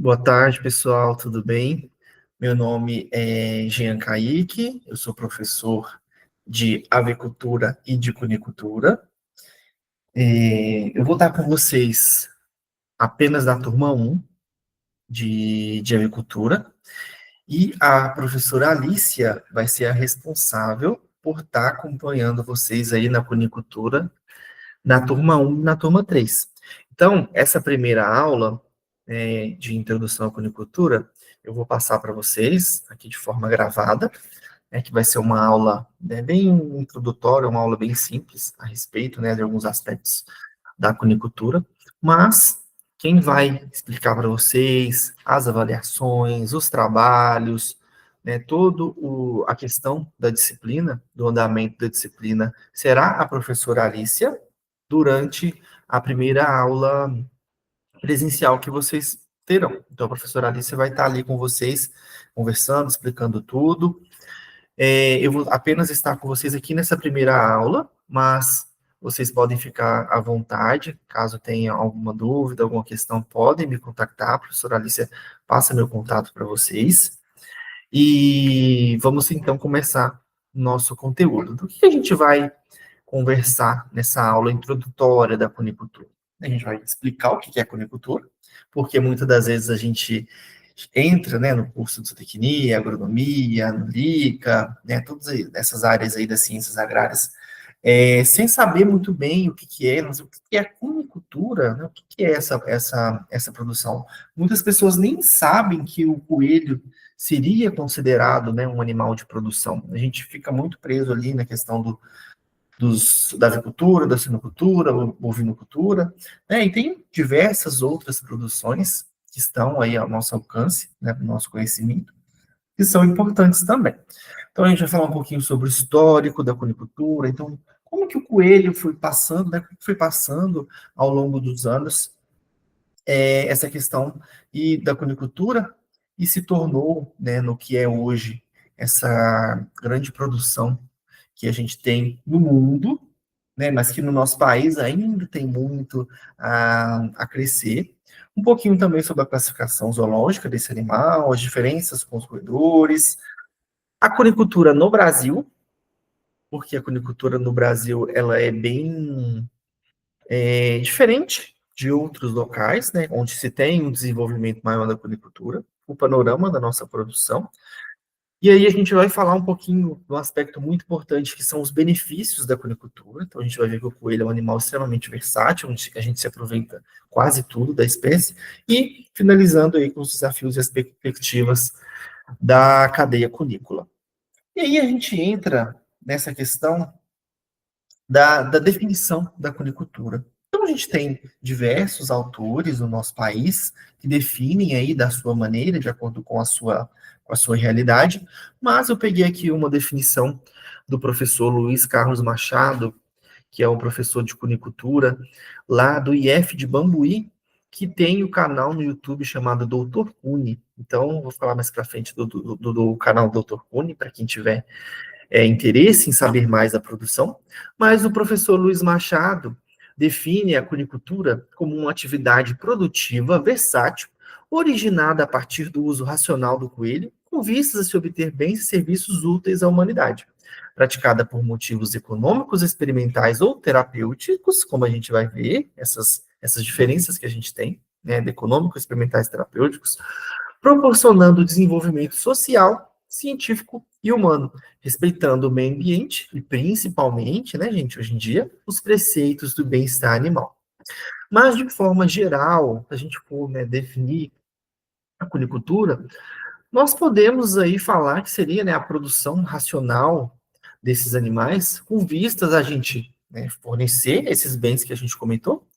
Boa tarde, pessoal, tudo bem? Meu nome é Jean Kaique, eu sou professor de avicultura e de cunicultura. Eu vou estar com vocês apenas da turma 1 de avicultura, e a professora Alicia vai ser a responsável por estar acompanhando vocês aí na cunicultura na turma 1 e na turma 3. Então, essa primeira aula de introdução à cunicultura, eu vou passar para vocês aqui de forma gravada, que vai ser uma aula, bem introdutória, uma aula bem simples a respeito, de alguns aspectos da cunicultura, mas quem vai explicar para vocês as avaliações, os trabalhos, toda a questão da disciplina, do andamento da disciplina, será a professora Alicia, durante a primeira aula presencial que vocês terão. Então, a professora Alice vai estar ali com vocês, conversando, explicando tudo. Eu vou apenas estar com vocês aqui nessa primeira aula, mas vocês podem ficar à vontade, caso tenha alguma dúvida, alguma questão, podem me contactar, a professora Alice passa meu contato para vocês. E vamos, então, começar nosso conteúdo. Do que a gente vai conversar nessa aula introdutória da cunicultura? A gente vai explicar o que é cunicultura, porque muitas das vezes a gente entra, no curso de zootecnia, agronomia, no LICA, todas essas áreas aí das ciências agrárias, sem saber muito bem o que é, mas o que é a cunicultura, o que é essa produção. Muitas pessoas nem sabem que o coelho seria considerado, um animal de produção. A gente fica muito preso ali na questão da avicultura, da sinocultura, bovinocultura, e tem diversas outras produções que estão aí ao nosso alcance, no nosso conhecimento, que são importantes também. Então, a gente vai falar um pouquinho sobre o histórico da cunicultura, então, como que o coelho foi passando, foi passando ao longo dos anos, essa questão da cunicultura, e se tornou, no que é hoje, essa grande produção que a gente tem no mundo, mas que no nosso país ainda tem muito a crescer. Um pouquinho também sobre a classificação zoológica desse animal, as diferenças com os roedores, a cunicultura no Brasil, porque a cunicultura no Brasil ela é bem diferente de outros locais, onde se tem um desenvolvimento maior da cunicultura, o panorama da nossa produção. E aí a gente vai falar um pouquinho de um aspecto muito importante, que são os benefícios da cunicultura. Então a gente vai ver que o coelho é um animal extremamente versátil, onde a gente se aproveita quase tudo da espécie, e finalizando aí com os desafios e as perspectivas da cadeia cunícola. E aí a gente entra nessa questão da definição da cunicultura. Então a gente tem diversos autores no nosso país que definem aí da sua maneira, de acordo com a sua realidade, mas eu peguei aqui uma definição do professor Luiz Carlos Machado, que é um professor de cunicultura lá do IF de Bambuí, que tem o canal no YouTube chamado Doutor Cune. Então, vou falar mais para frente do canal Doutor Cune, para quem tiver interesse em saber mais da produção, mas o professor Luiz Machado define a cunicultura como uma atividade produtiva versátil, originada a partir do uso racional do coelho, com vistas a se obter bens e serviços úteis à humanidade, praticada por motivos econômicos, experimentais ou terapêuticos, como a gente vai ver, essas diferenças que a gente tem, de econômicos, experimentais e terapêuticos, proporcionando desenvolvimento social, científico e humano, respeitando o meio ambiente e principalmente, gente, hoje em dia, os preceitos do bem-estar animal. Mas, de forma geral, se a gente for definir a cunicultura, nós podemos aí falar que seria a produção racional desses animais, com vistas a gente fornecer esses bens que a gente comentou,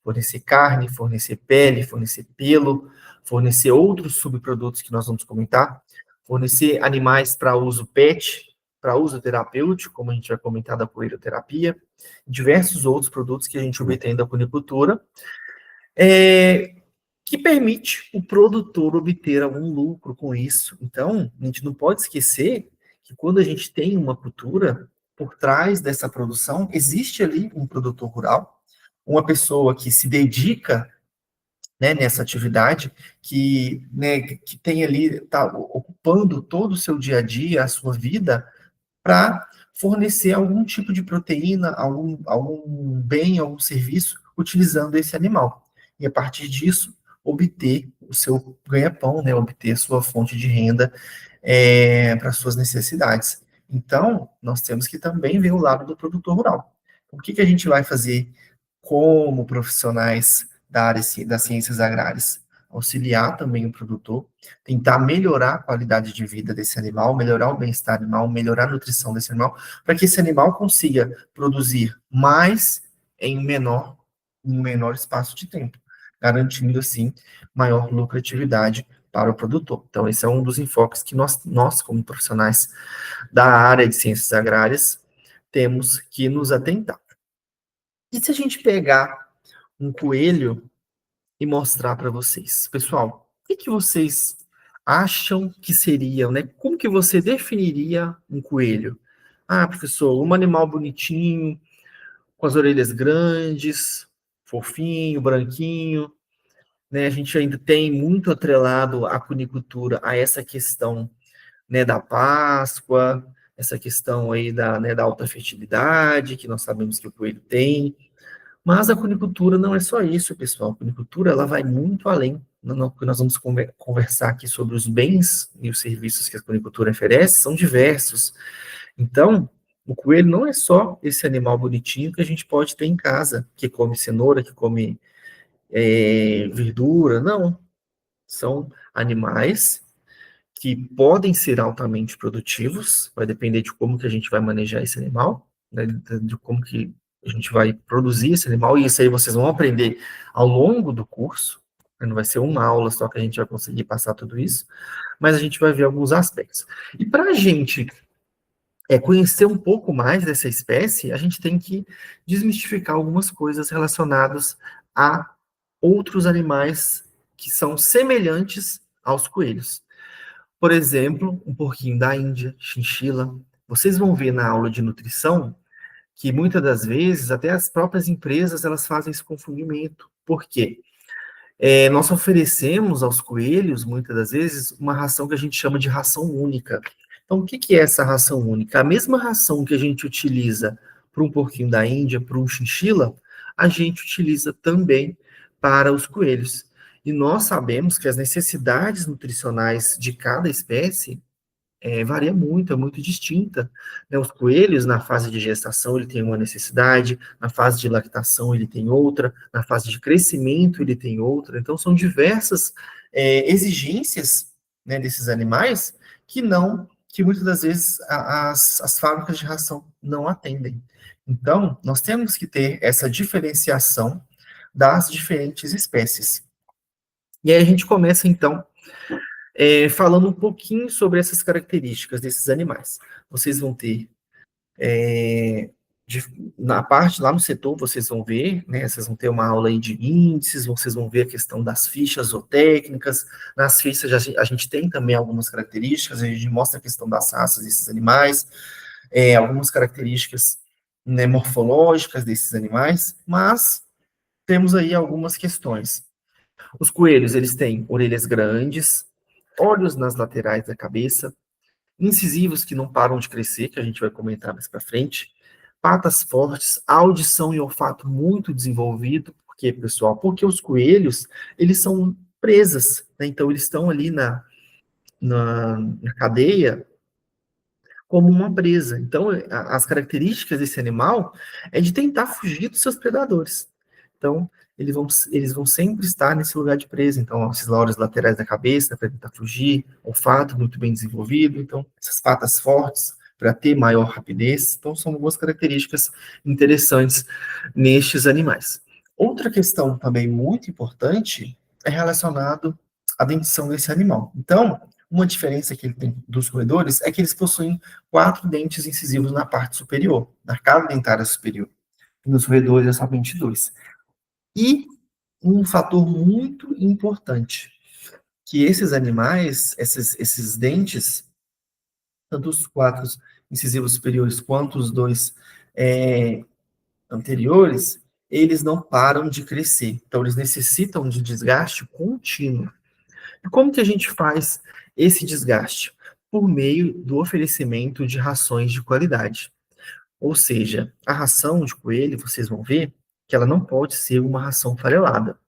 fornecer carne, fornecer pele, fornecer pelo, fornecer outros subprodutos que nós vamos comentar, fornecer animais para uso pet, para uso terapêutico, como a gente vai comentar da coelhoterapia, diversos outros produtos que a gente obtém da cunicultura, que permite o produtor obter algum lucro com isso. Então, a gente não pode esquecer que quando a gente tem uma cultura, por trás dessa produção, existe ali um produtor rural, uma pessoa que se dedica né, nessa atividade, que, né, que tem ali, está ocupando todo o seu dia a dia, a sua vida, para fornecer algum tipo de proteína, algum bem, algum serviço, utilizando esse animal. E a partir disso, obter o seu ganha-pão, né, obter a sua fonte de renda para suas necessidades. Então, nós temos que também ver o lado do produtor rural. O que a gente vai fazer como profissionais da área das ciências agrárias? Auxiliar também o produtor, tentar melhorar a qualidade de vida desse animal, melhorar o bem-estar animal, melhorar a nutrição desse animal, para que esse animal consiga produzir mais em menor espaço de tempo, garantindo, assim, maior lucratividade para o produtor. Então, esse é um dos enfoques que nós como profissionais da área de ciências agrárias, temos que nos atentar. E se a gente pegar um coelho e mostrar para vocês? Pessoal, o que vocês acham que seria, né? Como que você definiria um coelho? Ah, professor, um animal bonitinho, com as orelhas grandes, fofinho, branquinho, né? A gente ainda tem muito atrelado a cunicultura a essa questão, né, da Páscoa, essa questão aí da alta fertilidade, que nós sabemos que o coelho tem. Mas a cunicultura não é só isso, pessoal. A cunicultura ela vai muito além. Nós vamos conversar aqui sobre os bens e os serviços que a cunicultura oferece, são diversos. Então, o coelho não é só esse animal bonitinho que a gente pode ter em casa, que come cenoura, que come verdura. Não. São animais que podem ser altamente produtivos, vai depender de como que a gente vai manejar esse animal, né, de como que a gente vai produzir esse animal, e isso aí vocês vão aprender ao longo do curso, né, não vai ser uma aula só que a gente vai conseguir passar tudo isso, mas a gente vai ver alguns aspectos. E para a gente conhecer um pouco mais dessa espécie, a gente tem que desmistificar algumas coisas relacionadas a outros animais que são semelhantes aos coelhos. Por exemplo, um porquinho da Índia, chinchila. Vocês vão ver na aula de nutrição que muitas das vezes até as próprias empresas elas fazem esse confundimento. Por quê? Nós oferecemos aos coelhos, muitas das vezes, uma ração que a gente chama de ração única. Então, o que é essa ração única? A mesma ração que a gente utiliza para um porquinho da Índia, para um chinchila, a gente utiliza também para os coelhos. E nós sabemos que as necessidades nutricionais de cada espécie varia muito, é muito distinta. Né? Os coelhos, na fase de gestação, ele tem uma necessidade, na fase de lactação, ele tem outra, na fase de crescimento, ele tem outra. Então, são diversas exigências, né, desses animais que muitas das vezes as fábricas de ração não atendem. Então, nós temos que ter essa diferenciação das diferentes espécies. E aí a gente começa, então, falando um pouquinho sobre essas características desses animais. Vocês vão ter, na parte, lá no setor, vocês vão ver, né, vocês vão ter uma aula aí de índices, vocês vão ver a questão das fichas zootécnicas, nas fichas a gente tem também algumas características, a gente mostra a questão das raças desses animais, algumas características, né, morfológicas desses animais, mas temos aí algumas questões. Os coelhos, eles têm orelhas grandes, olhos nas laterais da cabeça, incisivos que não param de crescer, que a gente vai comentar mais para frente, patas fortes, audição e olfato muito desenvolvido. Por quê, pessoal? Porque os coelhos, eles são presas, né? Então eles estão ali na cadeia como uma presa. Então, as características desse animal é de tentar fugir dos seus predadores. Então, eles vão sempre estar nesse lugar de presa. Então, esses lauros laterais da cabeça para tentar fugir, olfato muito bem desenvolvido. Então, essas patas fortes para ter maior rapidez. Então, são algumas características interessantes nestes animais. Outra questão também muito importante é relacionado à dentição desse animal. Então, uma diferença que ele tem dos roedores é que eles possuem 4 dentes incisivos na parte superior, na arcada dentária superior. E nos roedores é somente 2. E um fator muito importante, que esses animais, esses dentes, tanto os 4 incisivos superiores quanto os 2 anteriores, eles não param de crescer. Então, eles necessitam de desgaste contínuo. E como que a gente faz esse desgaste? Por meio do oferecimento de rações de qualidade. Ou seja, a ração de coelho, vocês vão ver que ela não pode ser uma ração farelada.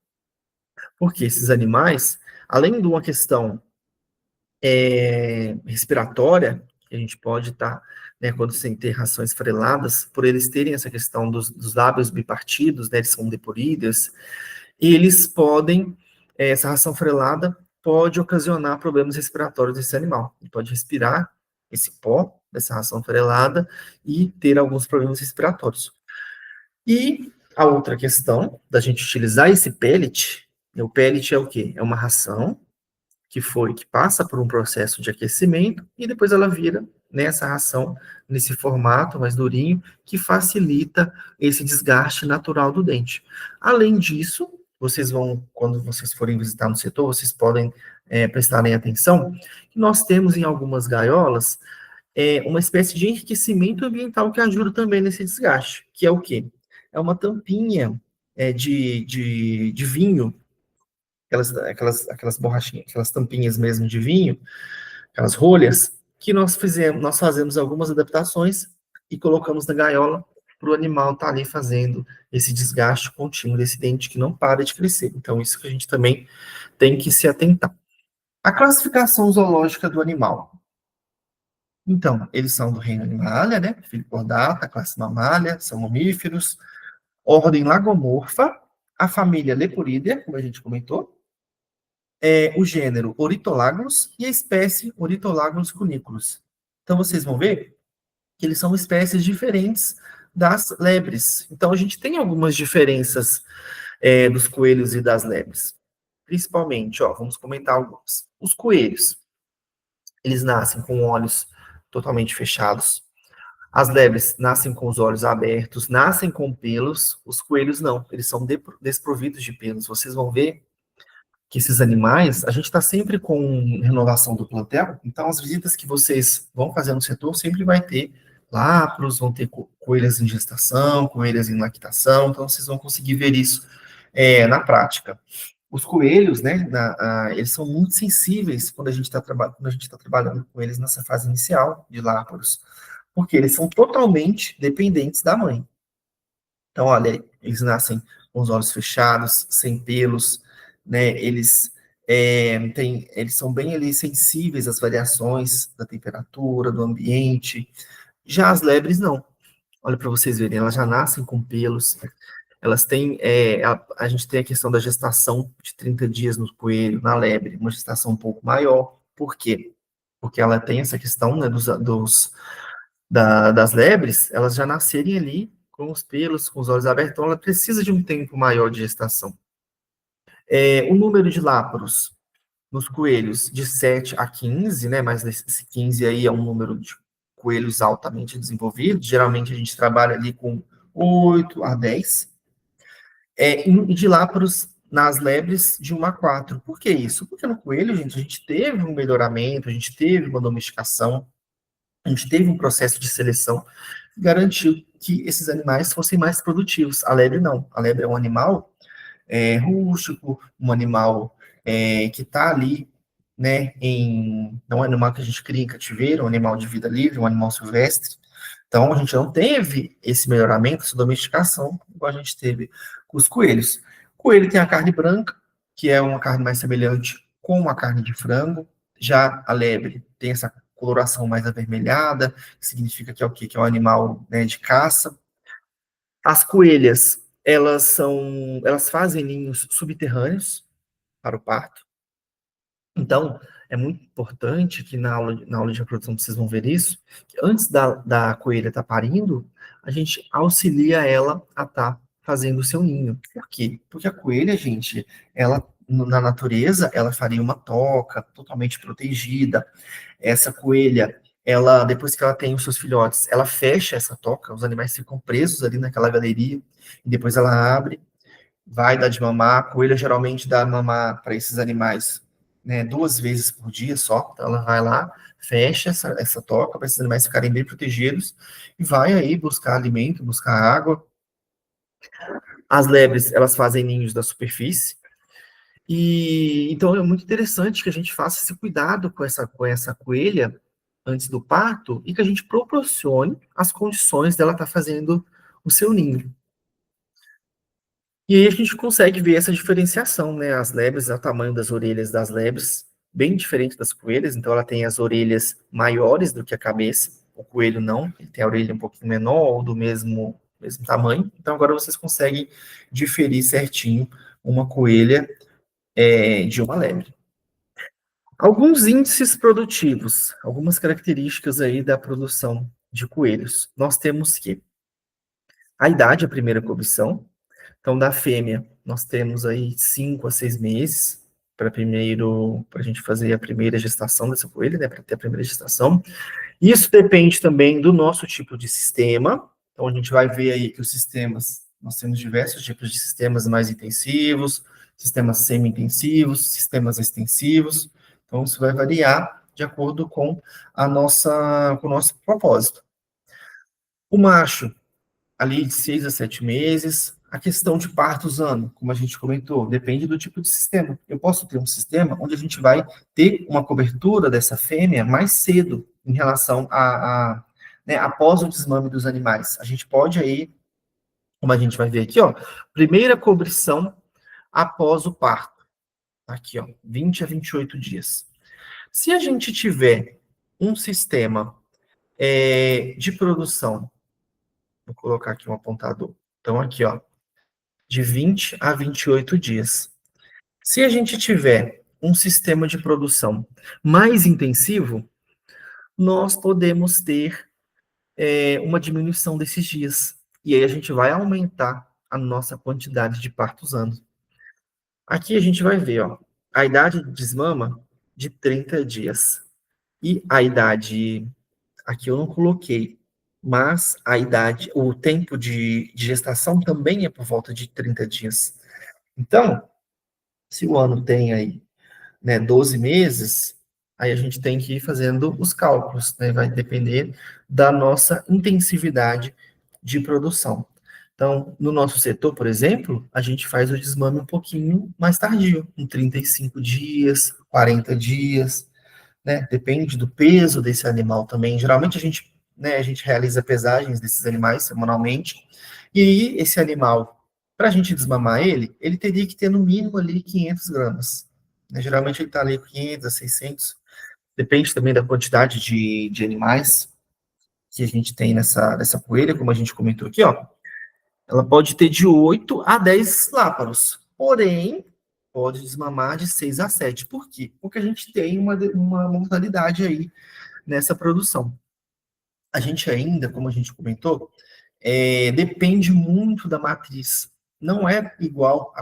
Porque esses animais, além de uma questão respiratória, que a gente pode estar, né, quando sem ter rações fareladas, por eles terem essa questão dos lábios bipartidos, né, eles são deporídeos, e eles podem, essa ração farelada pode ocasionar problemas respiratórios desse animal. Ele pode respirar esse pó dessa ração farelada e ter alguns problemas respiratórios. E a outra questão da gente utilizar esse pellet, o pellet é o quê? É uma ração que passa por um processo de aquecimento e depois ela vira nessa ração, nesse formato mais durinho, que facilita esse desgaste natural do dente. Além disso, vocês vão, quando vocês forem visitar no setor, vocês podem prestarem atenção que nós temos em algumas gaiolas uma espécie de enriquecimento ambiental que ajuda também nesse desgaste, que é o quê? É uma tampinha de vinho, aquelas borrachinhas, aquelas tampinhas mesmo de vinho, aquelas rolhas, que nós fazemos algumas adaptações e colocamos na gaiola para o animal estar ali fazendo esse desgaste contínuo desse dente que não para de crescer. Então, isso que a gente também tem que se atentar. A classificação zoológica do animal. Então, eles são do reino Animalia, né? Felichordata, classe Mammalia, são mamíferos, ordem Lagomorpha, a família Leporidea, como a gente comentou, o gênero Ornitholagmus e a espécie Ornitholagmus cuniculus. Então, vocês vão ver que eles são espécies diferentes das lebres. Então, a gente tem algumas diferenças dos coelhos e das lebres. Principalmente, vamos comentar alguns. Os coelhos, eles nascem com olhos totalmente fechados. As lebres nascem com os olhos abertos, nascem com pelos. Os coelhos não, eles são desprovidos de pelos. Vocês vão ver que esses animais, a gente está sempre com renovação do plantel, então as visitas que vocês vão fazer no setor sempre vai ter lapros, vão ter coelhas em gestação, coelhas em lactação, então vocês vão conseguir ver isso na prática. Os coelhos, né, eles são muito sensíveis quando a gente está trabalhando com eles nessa fase inicial de lapros, porque eles são totalmente dependentes da mãe. Então, olha, eles nascem com os olhos fechados, sem pelos, né? Eles são bem ali, sensíveis às variações da temperatura, do ambiente. Já as lebres, não. Olha para vocês verem, elas já nascem com pelos. Elas têm, a gente tem a questão da gestação de 30 dias no coelho, na lebre, uma gestação um pouco maior. Por quê? Porque ela tem essa questão, né, das lebres, elas já nascerem ali com os pelos, com os olhos abertos, então ela precisa de um tempo maior de gestação. O número de láparos nos coelhos de 7 a 15, né, mas esse 15 aí é um número de coelhos altamente desenvolvidos, geralmente a gente trabalha ali com 8 a 10, e de láparos nas lebres de 1 a 4. Por que isso? Porque no coelho, gente, a gente teve um melhoramento, a gente teve uma domesticação, a gente teve um processo de seleção que garantiu que esses animais fossem mais produtivos. A lebre não. A lebre é um animal rústico, um animal que está ali, né, não é um animal que a gente cria em cativeiro, é um animal de vida livre, um animal silvestre. Então, a gente não teve esse melhoramento, essa domesticação, igual a gente teve com os coelhos. O coelho tem a carne branca, que é uma carne mais semelhante com a carne de frango. Já a lebre tem essa coloração mais avermelhada, que significa que é o quê? Que é um animal, né, de caça. As coelhas, elas fazem ninhos subterrâneos para o parto. Então, é muito importante que na aula de reprodução vocês vão ver isso, que antes da coelha estar parindo, a gente auxilia ela a estar fazendo o seu ninho. Por quê? Porque a coelha, gente, ela na natureza, ela faria uma toca totalmente protegida. Essa coelha, ela, depois que ela tem os seus filhotes, ela fecha essa toca, os animais ficam presos ali naquela galeria, e depois ela abre, vai dar de mamar. A coelha geralmente dá mamar para esses animais, né, 2 vezes por dia só. Então ela vai lá, fecha essa toca para esses animais ficarem bem protegidos e vai aí buscar alimento, buscar água. As lebres, elas fazem ninhos da superfície. E então é muito interessante que a gente faça esse cuidado com essa coelha antes do parto e que a gente proporcione as condições dela estar fazendo o seu ninho. E aí a gente consegue ver essa diferenciação, né? As lebres, o tamanho das orelhas das lebres, bem diferente das coelhas, então ela tem as orelhas maiores do que a cabeça, o coelho não, ele tem a orelha um pouquinho menor ou do mesmo tamanho, então agora vocês conseguem diferir certinho uma coelha de uma lebre. Alguns índices produtivos, algumas características aí da produção de coelhos. Nós temos que a idade, a primeira cobição. Então, da fêmea, nós temos aí 5 a 6 meses para a gente fazer a primeira gestação dessa coelha, né, para ter a primeira gestação. Isso depende também do nosso tipo de sistema. Então, a gente vai ver aí que os sistemas, nós temos diversos tipos de sistemas mais intensivos, sistemas semi-intensivos, sistemas extensivos. Então, isso vai variar de acordo com com o nosso propósito. O macho, ali de 6 a 7 meses. A questão de partos ano, como a gente comentou, depende do tipo de sistema. Eu posso ter um sistema onde a gente vai ter uma cobertura dessa fêmea mais cedo em relação né, após o desmame dos animais. A gente pode aí, como a gente vai ver aqui, ó, primeira cobrição após o parto. Aqui, ó, 20 a 28 dias. Se a gente tiver um sistema de produção, vou colocar aqui um apontador. Então, aqui, ó, de 20 a 28 dias. Se a gente tiver um sistema de produção mais intensivo, nós podemos ter uma diminuição desses dias. E aí a gente vai aumentar a nossa quantidade de partos ano. Aqui a gente vai ver, ó, a idade de desmama de 30 dias. E a idade, aqui eu não coloquei, mas a idade, o tempo de gestação também é por volta de 30 dias. Então, se o ano tem aí, né, 12 meses, aí a gente tem que ir fazendo os cálculos, né, vai depender da nossa intensividade de produção. Então, no nosso setor, por exemplo, a gente faz o desmame um pouquinho mais tardio, em 35 dias, 40 dias, né, depende do peso desse animal também. Geralmente a gente realiza pesagens desses animais semanalmente, e aí esse animal, para a gente desmamar ele teria que ter no mínimo ali 500 gramas. Né? Geralmente ele está ali com 500 a 600, depende também da quantidade de animais que a gente tem nessa coelha, como a gente comentou aqui, ó. Ela pode ter de 8 a 10 láparos, porém, pode desmamar de 6 a 7. Por quê? Porque a gente tem uma mortalidade aí nessa produção. A gente ainda, como a gente comentou, depende muito da matriz. Não é igual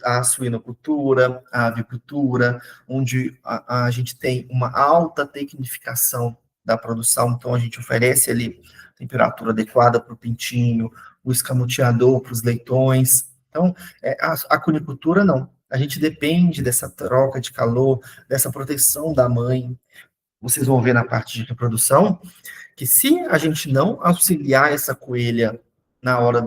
à suinocultura, à avicultura, onde a gente tem uma alta tecnificação da produção, então a gente oferece ali temperatura adequada para o pintinho, o escamoteador para os leitões. Então, a acuicultura não. A gente depende dessa troca de calor, dessa proteção da mãe. Vocês vão ver na parte de reprodução que se a gente não auxiliar essa coelha na hora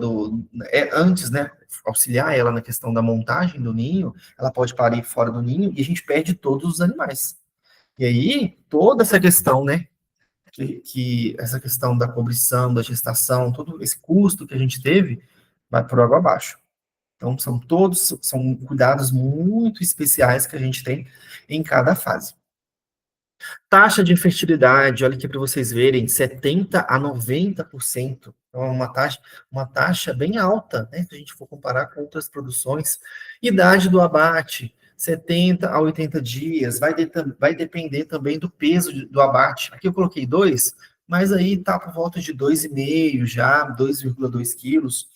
antes, né, auxiliar ela na questão da montagem do ninho, ela pode parir fora do ninho e a gente perde todos os animais. E aí, toda essa questão, né, que essa questão da cobrição, da gestação, todo esse custo que a gente teve, vai por água abaixo. Então, são cuidados muito especiais que a gente tem em cada fase. Taxa de fertilidade, olha aqui para vocês verem, 70 a 90%. Então, é uma taxa bem alta, né? Se a gente for comparar com outras produções. Idade do abate, 70 a 80 dias. Vai depender também do peso do abate. Aqui eu coloquei 2, mas aí está por volta de 2,5 já, 2,2 quilos,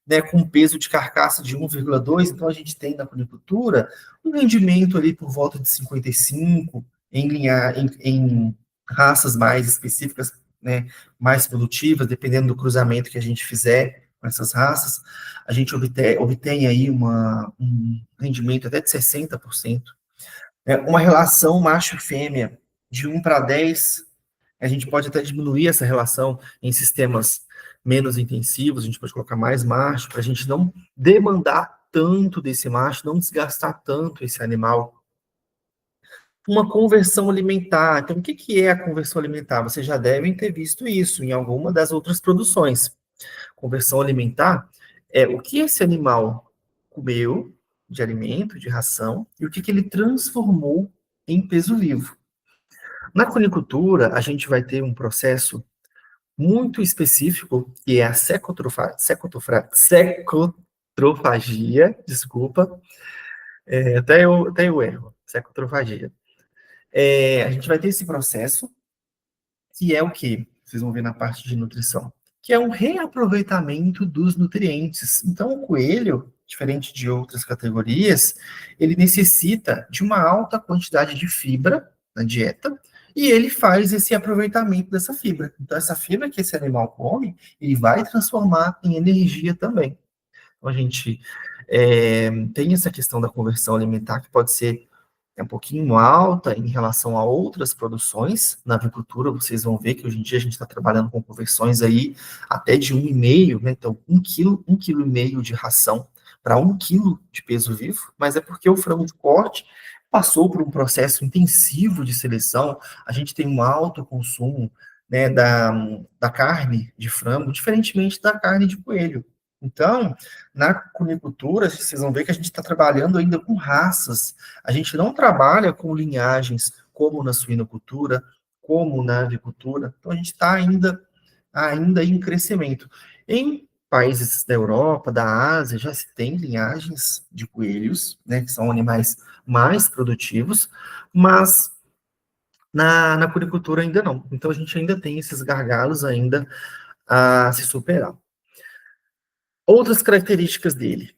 né, com peso de carcaça de 1,2, então a gente tem na conicultura um rendimento ali por volta de 55, em raças mais específicas, né, mais produtivas, dependendo do cruzamento que a gente fizer com essas raças, a gente obtém aí um rendimento até de 60%. Uma relação macho-fêmea de 1 para 10, a gente pode até diminuir essa relação em sistemas menos intensivos, a gente pode colocar mais macho, para a gente não demandar tanto desse macho, não desgastar tanto esse animal. Uma conversão alimentar. Então, o que que é a conversão alimentar? Vocês já devem ter visto isso em alguma das outras produções. Conversão alimentar é o que esse animal comeu de alimento, de ração, e o que que ele transformou em peso vivo. Na conicultura, a gente vai ter um processo muito específico, que é a secotrofagia, desculpa, até eu erro, secotrofagia. A gente vai ter esse processo, que é o que? Vocês vão ver na parte de nutrição, que é um reaproveitamento dos nutrientes. Então, o coelho, diferente de outras categorias, ele necessita de uma alta quantidade de fibra na dieta, e ele faz esse aproveitamento dessa fibra. Então, essa fibra que esse animal come, ele vai transformar em energia também. Então, a gente tem essa questão da conversão alimentar, que pode ser um pouquinho alta em relação a outras produções na avicultura. Vocês vão ver que hoje em dia a gente está trabalhando com conversões aí até de 1,5, né? Então, 1,5 quilo de ração para 1 quilo de peso vivo, mas é porque o frango de corte passou por um processo intensivo de seleção. A gente tem um alto consumo, né, da carne de frango, diferentemente da carne de coelho. Então, na cunicultura, vocês vão ver que a gente está trabalhando ainda com raças. A gente não trabalha com linhagens como na suinocultura, como na avicultura. Então, a gente está ainda em crescimento. Em países da Europa, da Ásia, já se tem linhagens de coelhos, né, que são animais mais produtivos, mas na cunicultura ainda não. Então, a gente ainda tem esses gargalos ainda a se superar. Outras características dele.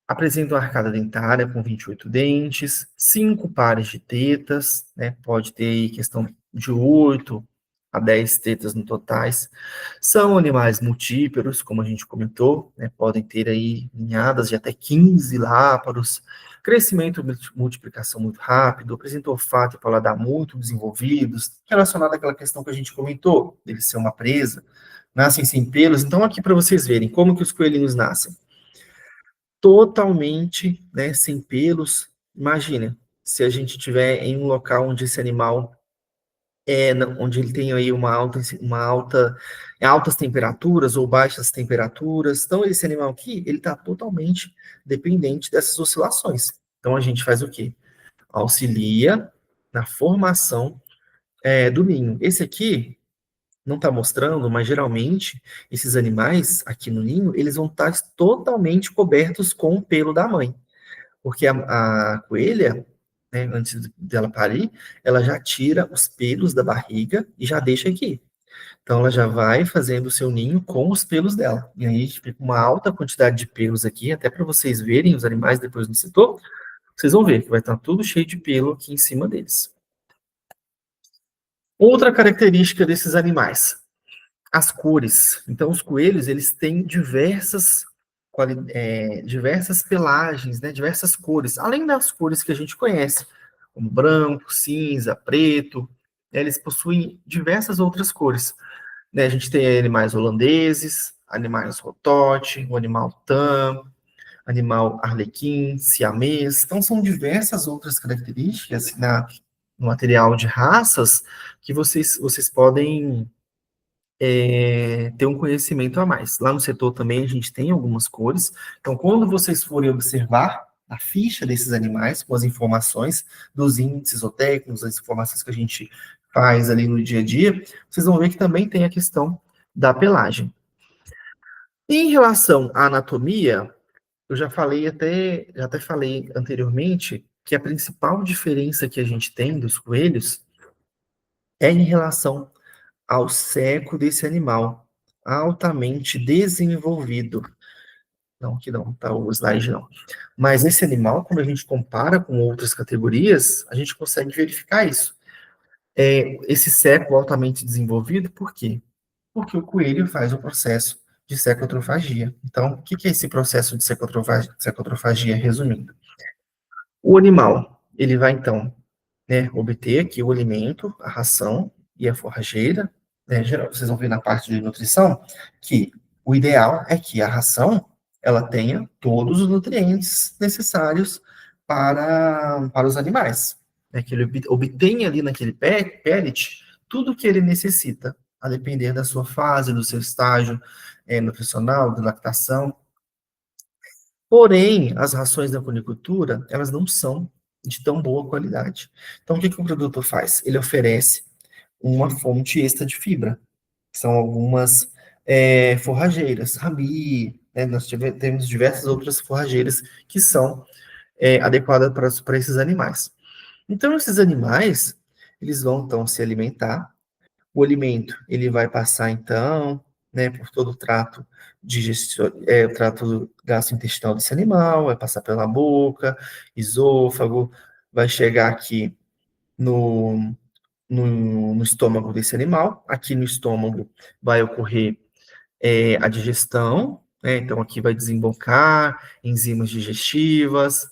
Apresenta uma arcada dentária com 28 dentes, 5 pares de tetas, né? Pode ter aí questão de 8 a 10 tetas no totais. São animais multíperos, como a gente comentou, né? Podem ter aí ninhadas de até 15 láparos, crescimento e multiplicação muito rápido, apresenta olfato e paladar muito desenvolvidos, relacionado àquela questão que a gente comentou, dele ser uma presa, nascem sem pelos. Então, aqui para vocês verem como que os coelhinhos nascem. Totalmente, né, sem pelos. Imagina, se a gente tiver em um local onde esse animal onde ele tem aí altas temperaturas ou baixas temperaturas. Então, esse animal aqui, ele está totalmente dependente dessas oscilações. Então, a gente faz o quê? Auxilia na formação do ninho. Esse aqui não está mostrando, mas geralmente esses animais aqui no ninho, eles vão estar totalmente cobertos com o pelo da mãe. Porque a coelha, né, antes dela parir, ela já tira os pelos da barriga e já deixa aqui. Então, ela já vai fazendo o seu ninho com os pelos dela. E aí, fica uma alta quantidade de pelos aqui, até para vocês verem os animais depois no setor, vocês vão ver que vai estar tudo cheio de pelo aqui em cima deles. Outra característica desses animais, as cores. Então, os coelhos, eles têm diversas pelagens, né, diversas cores, além das cores que a gente conhece, como branco, cinza, preto, né, eles possuem diversas outras cores. Né, a gente tem animais holandeses, animais rotote, o animal tam, animal arlequim, siamês. Então, são diversas outras características no material de raças que vocês podem ter um conhecimento a mais. Lá no setor também a gente tem algumas cores. Então, quando vocês forem observar a ficha desses animais, com as informações dos índices zootécnicos, as informações que a gente faz ali no dia a dia, vocês vão ver que também tem a questão da pelagem. Em relação à anatomia, eu já até falei anteriormente que a principal diferença que a gente tem dos coelhos é em relação ao seco desse animal, altamente desenvolvido. Não, que não, tá o slide não. Mas esse animal, quando a gente compara com outras categorias, a gente consegue verificar isso. Esse seco altamente desenvolvido, por quê? Porque o coelho faz o processo de secotrofagia. Então, o que é esse processo de secotrofagia, resumindo? O animal, ele vai então, né, obter aqui o alimento, a ração e a forrageira, né, vocês vão ver na parte de nutrição, que o ideal é que a ração ela tenha todos os nutrientes necessários para os animais, né, que ele obtenha ali naquele pellet tudo que ele necessita, a depender da sua fase, do seu estágio nutricional, de lactação. Porém, as rações da conicultura, elas não são de tão boa qualidade. Então, o que que o produtor faz? Ele oferece uma fonte extra de fibra, que são algumas forrageiras, Rabi, né, nós temos diversas outras forrageiras que são adequadas para esses animais. Então, esses animais, eles vão, então, se alimentar, o alimento, ele vai passar, então, né, por todo o trato o trato gastrointestinal desse animal, vai passar pela boca, esôfago, vai chegar aqui no, no estômago desse animal. Aqui no estômago vai ocorrer a digestão, né, então aqui vai desembocar enzimas digestivas,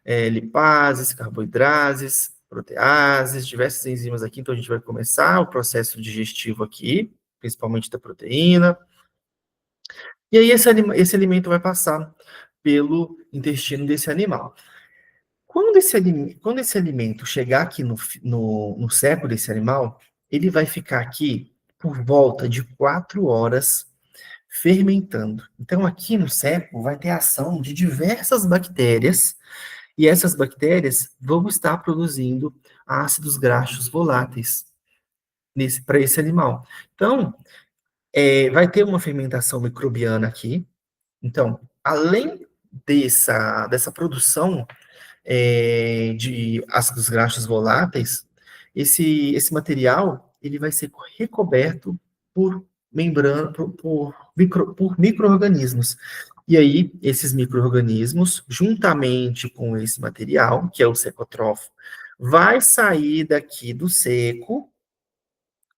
lipases, carboidrases, proteases, diversas enzimas aqui. Então, a gente vai começar o processo digestivo aqui, principalmente da proteína. E aí, esse alimento vai passar pelo intestino desse animal. Quando esse alimento chegar aqui no seco desse animal, ele vai ficar aqui por volta de 4 horas fermentando. Então, aqui no seco vai ter ação de diversas bactérias e essas bactérias vão estar produzindo ácidos graxos voláteis para esse animal. Então, vai ter uma fermentação microbiana aqui. Então, além dessa produção de ácidos graxos voláteis, esse material ele vai ser recoberto por membrana, por micro-organismos. E aí, esses micro-organismos, juntamente com esse material, que é o secotrófo, vai sair daqui do seco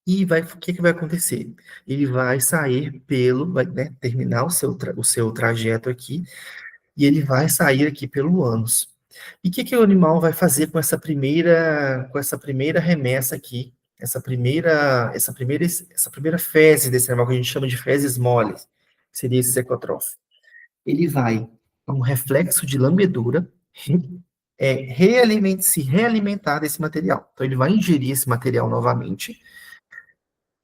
e o que vai acontecer? Ele vai sair vai, né, terminar o seu trajeto aqui e ele vai sair aqui pelo ânus. E o que o animal vai fazer com essa primeira remessa aqui, essa primeira fezes desse animal que a gente chama de fezes moles, que seria esse secotrófilo? Ele vai, um reflexo de lambedura, se realimentar desse material. Então ele vai ingerir esse material novamente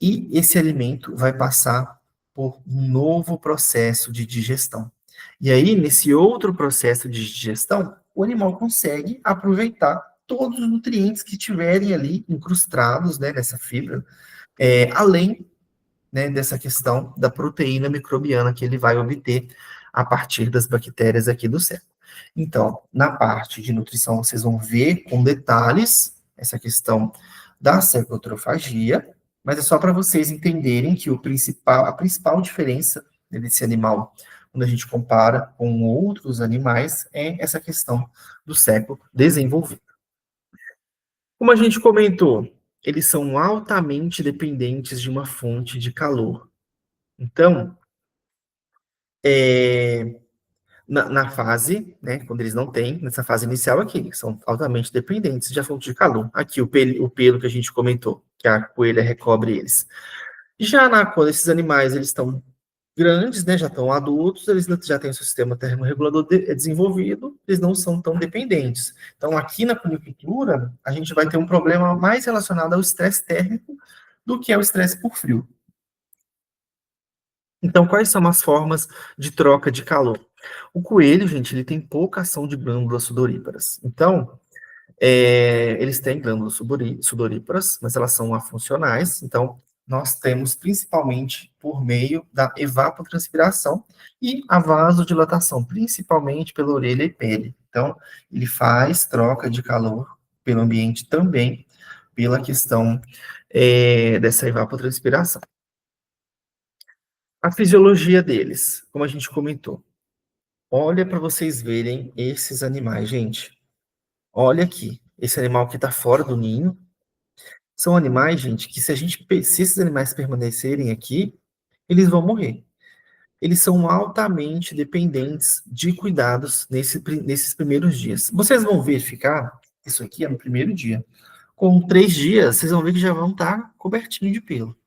e esse alimento vai passar por um novo processo de digestão. E aí, nesse outro processo de digestão, o animal consegue aproveitar todos os nutrientes que tiverem ali incrustados, né, nessa fibra, além, né, dessa questão da proteína microbiana que ele vai obter a partir das bactérias aqui do cérebro. Então, na parte de nutrição, vocês vão ver com detalhes essa questão da cefalotrofagia, mas é só para vocês entenderem que a principal diferença desse animal, quando a gente compara com outros animais, é essa questão do século desenvolvido. Como a gente comentou, eles são altamente dependentes de uma fonte de calor. Então, na fase, né, quando eles não têm, nessa fase inicial aqui, são altamente dependentes de fonte de calor. Aqui, o pelo que a gente comentou, que a coelha recobre eles. Quando esses animais eles estão grandes, né, já estão adultos, eles já têm o seu sistema termorregulador desenvolvido, eles não são tão dependentes. Então, aqui na cunicultura, a gente vai ter um problema mais relacionado ao estresse térmico do que ao estresse por frio. Então, quais são as formas de troca de calor? O coelho, gente, ele tem pouca ação de glândulas sudoríparas. Então, eles têm glândulas sudoríparas, mas elas são afuncionais. Então, nós temos principalmente por meio da evapotranspiração e a vasodilatação, principalmente pela orelha e pele. Então, ele faz troca de calor pelo ambiente também, pela questão dessa evapotranspiração. A fisiologia deles, como a gente comentou. Olha para vocês verem esses animais, gente. Olha aqui, esse animal que está fora do ninho. São animais, gente, que se esses animais permanecerem aqui, eles vão morrer. Eles são altamente dependentes de cuidados nesses primeiros dias. Vocês vão verificar, isso aqui é no primeiro dia. Com 3 dias, vocês vão ver que já vão estar cobertinho de pelo.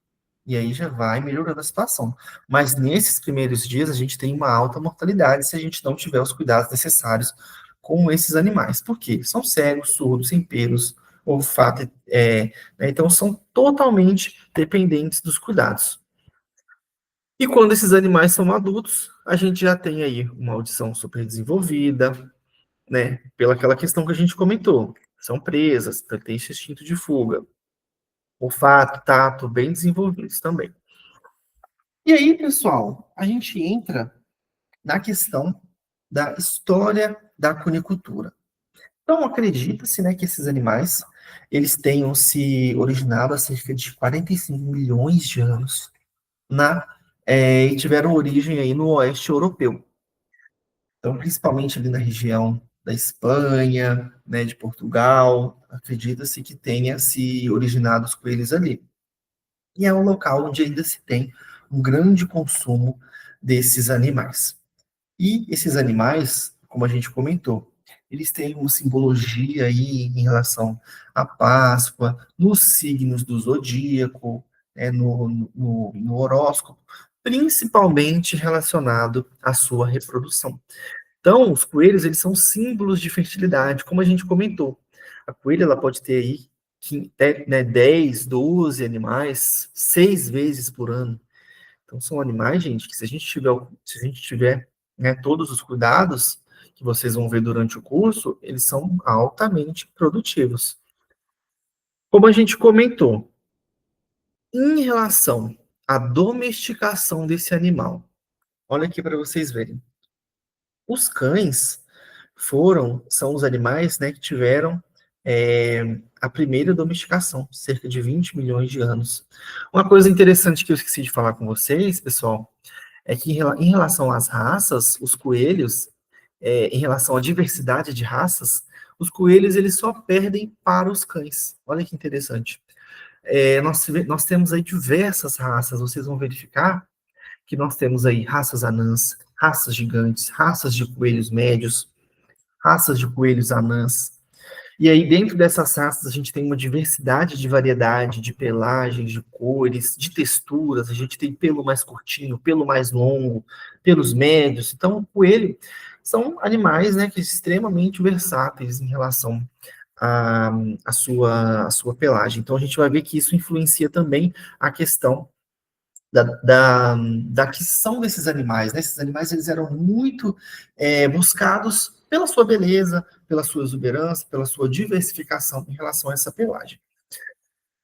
E aí já vai melhorando a situação. Mas nesses primeiros dias a gente tem uma alta mortalidade se a gente não tiver os cuidados necessários com esses animais. Por quê? São cegos, surdos, sem pelos, olfato, né, então são totalmente dependentes dos cuidados. E quando esses animais são adultos, a gente já tem aí uma audição super desenvolvida, né? Pela aquela questão que a gente comentou. São presas, tem esse instinto de fuga. Olfato, tato, bem desenvolvidos também. E aí, pessoal, a gente entra na questão da história da cunicultura. Então, acredita-se, né, que esses animais, eles tenham se originado há cerca de 45 milhões de anos e tiveram origem aí no oeste europeu. Então, principalmente ali na região da Espanha, né, de Portugal, acredita-se que tenha se originado os coelhos ali. E é um local onde ainda se tem um grande consumo desses animais. E esses animais, como a gente comentou, eles têm uma simbologia aí em relação à Páscoa, nos signos do zodíaco, no horóscopo, principalmente relacionado à sua reprodução. Então, os coelhos, eles são símbolos de fertilidade, como a gente comentou. A coelha, ela pode ter aí 10, 12 animais, 6 vezes por ano. Então, são animais, gente, que se a gente tiver, né, todos os cuidados que vocês vão ver durante o curso, eles são altamente produtivos. Como a gente comentou, em relação à domesticação desse animal, olha aqui para vocês verem. Os cães são os animais, né, que tiveram a primeira domesticação, cerca de 20 milhões de anos. Uma coisa interessante que eu esqueci de falar com vocês, pessoal, é que em relação às raças, os coelhos, em relação à diversidade de raças, os coelhos eles só perdem para os cães. Olha que interessante. Nós temos aí diversas raças, vocês vão verificar que nós temos aí raças anãs, raças gigantes, raças de coelhos médios, raças de coelhos anãs. E aí, dentro dessas raças, a gente tem uma diversidade de variedade, de pelagens, de cores, de texturas. A gente tem pelo mais curtinho, pelo mais longo, pelos médios. Então, o coelho são animais, né, que extremamente versáteis em relação à sua pelagem. Então, a gente vai ver que isso influencia também a questão da aquisição desses animais, né? Esses animais eles eram muito buscados pela sua beleza, pela sua exuberância, pela sua diversificação em relação a essa pelagem.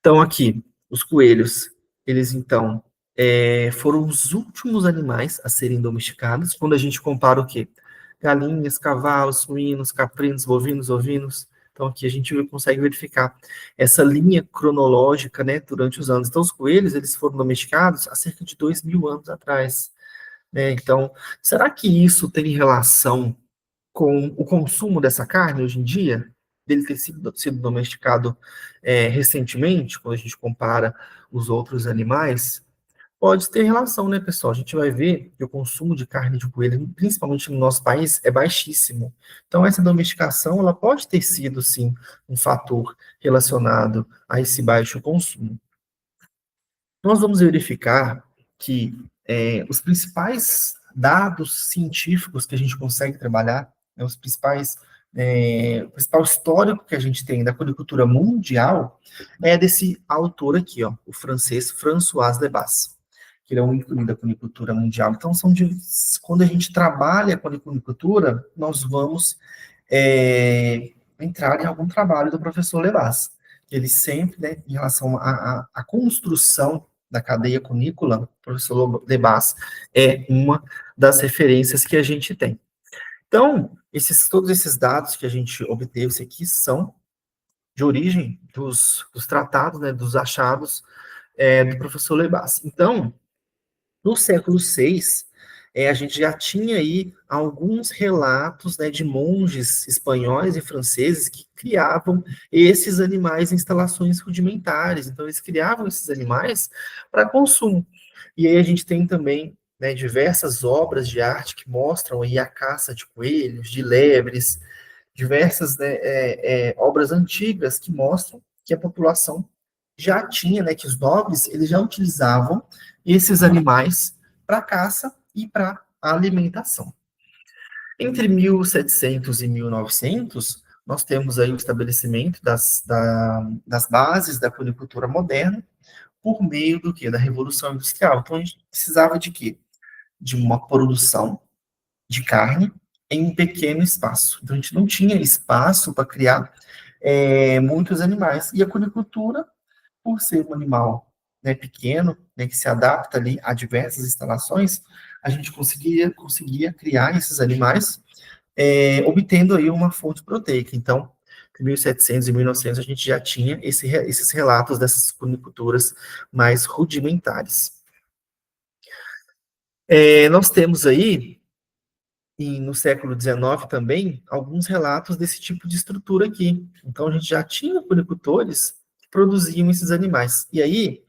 Então, aqui, os coelhos, eles então foram os últimos animais a serem domesticados, quando a gente compara o quê? Galinhas, cavalos, suínos, caprinos, bovinos, ovinos. Então, aqui a gente consegue verificar essa linha cronológica, né, durante os anos. Então, os coelhos, eles foram domesticados há cerca de 2.000 anos atrás, né? Então, será que isso tem relação com o consumo dessa carne hoje em dia, dele ter sido domesticado recentemente, quando a gente compara os outros animais, pode ter relação, né, pessoal? A gente vai ver que o consumo de carne de coelho, principalmente no nosso país, é baixíssimo. Então, essa domesticação, ela pode ter sido, sim, um fator relacionado a esse baixo consumo. Nós vamos verificar que os principais dados científicos que a gente consegue trabalhar, né, o principal histórico que a gente tem da conicultura mundial é desse autor aqui, ó, o francês François Lebas, que ele é um ícone da conicultura mundial. Então, quando a gente trabalha com a conicultura, nós vamos entrar em algum trabalho do professor Lebas. Ele sempre, né, em relação à construção da cadeia cunícola, o professor Lebas é uma das referências que a gente tem. Então, todos esses dados que a gente obteve aqui são de origem dos tratados, né, dos achados do professor Lebas. Então, no século VI, a gente já tinha aí alguns relatos, né, de monges espanhóis e franceses que criavam esses animais em instalações rudimentares. Então, eles criavam esses animais para consumo. E aí a gente tem também, né, diversas obras de arte que mostram aí a caça de coelhos, de lebres, diversas, né, obras antigas que mostram que a população já tinha, né, que os nobres, eles já utilizavam esses animais para caça e para alimentação. Entre 1700 e 1900, nós temos aí o estabelecimento das bases da cunicultura moderna por meio do quê? Da Revolução Industrial. Então, a gente precisava de quê? De uma produção de carne em um pequeno espaço. Então, a gente não tinha espaço para criar muitos animais. E a cunicultura, por ser um animal, né, pequeno, né, que se adapta ali a diversas instalações, a gente conseguia criar esses animais, obtendo aí uma fonte proteica. Então, em 1700 e 1900 a gente já tinha esses relatos dessas cuniculturas mais rudimentares. Nós temos aí, no século XIX também, alguns relatos desse tipo de estrutura aqui. Então, a gente já tinha cunicultores que produziam esses animais. E aí,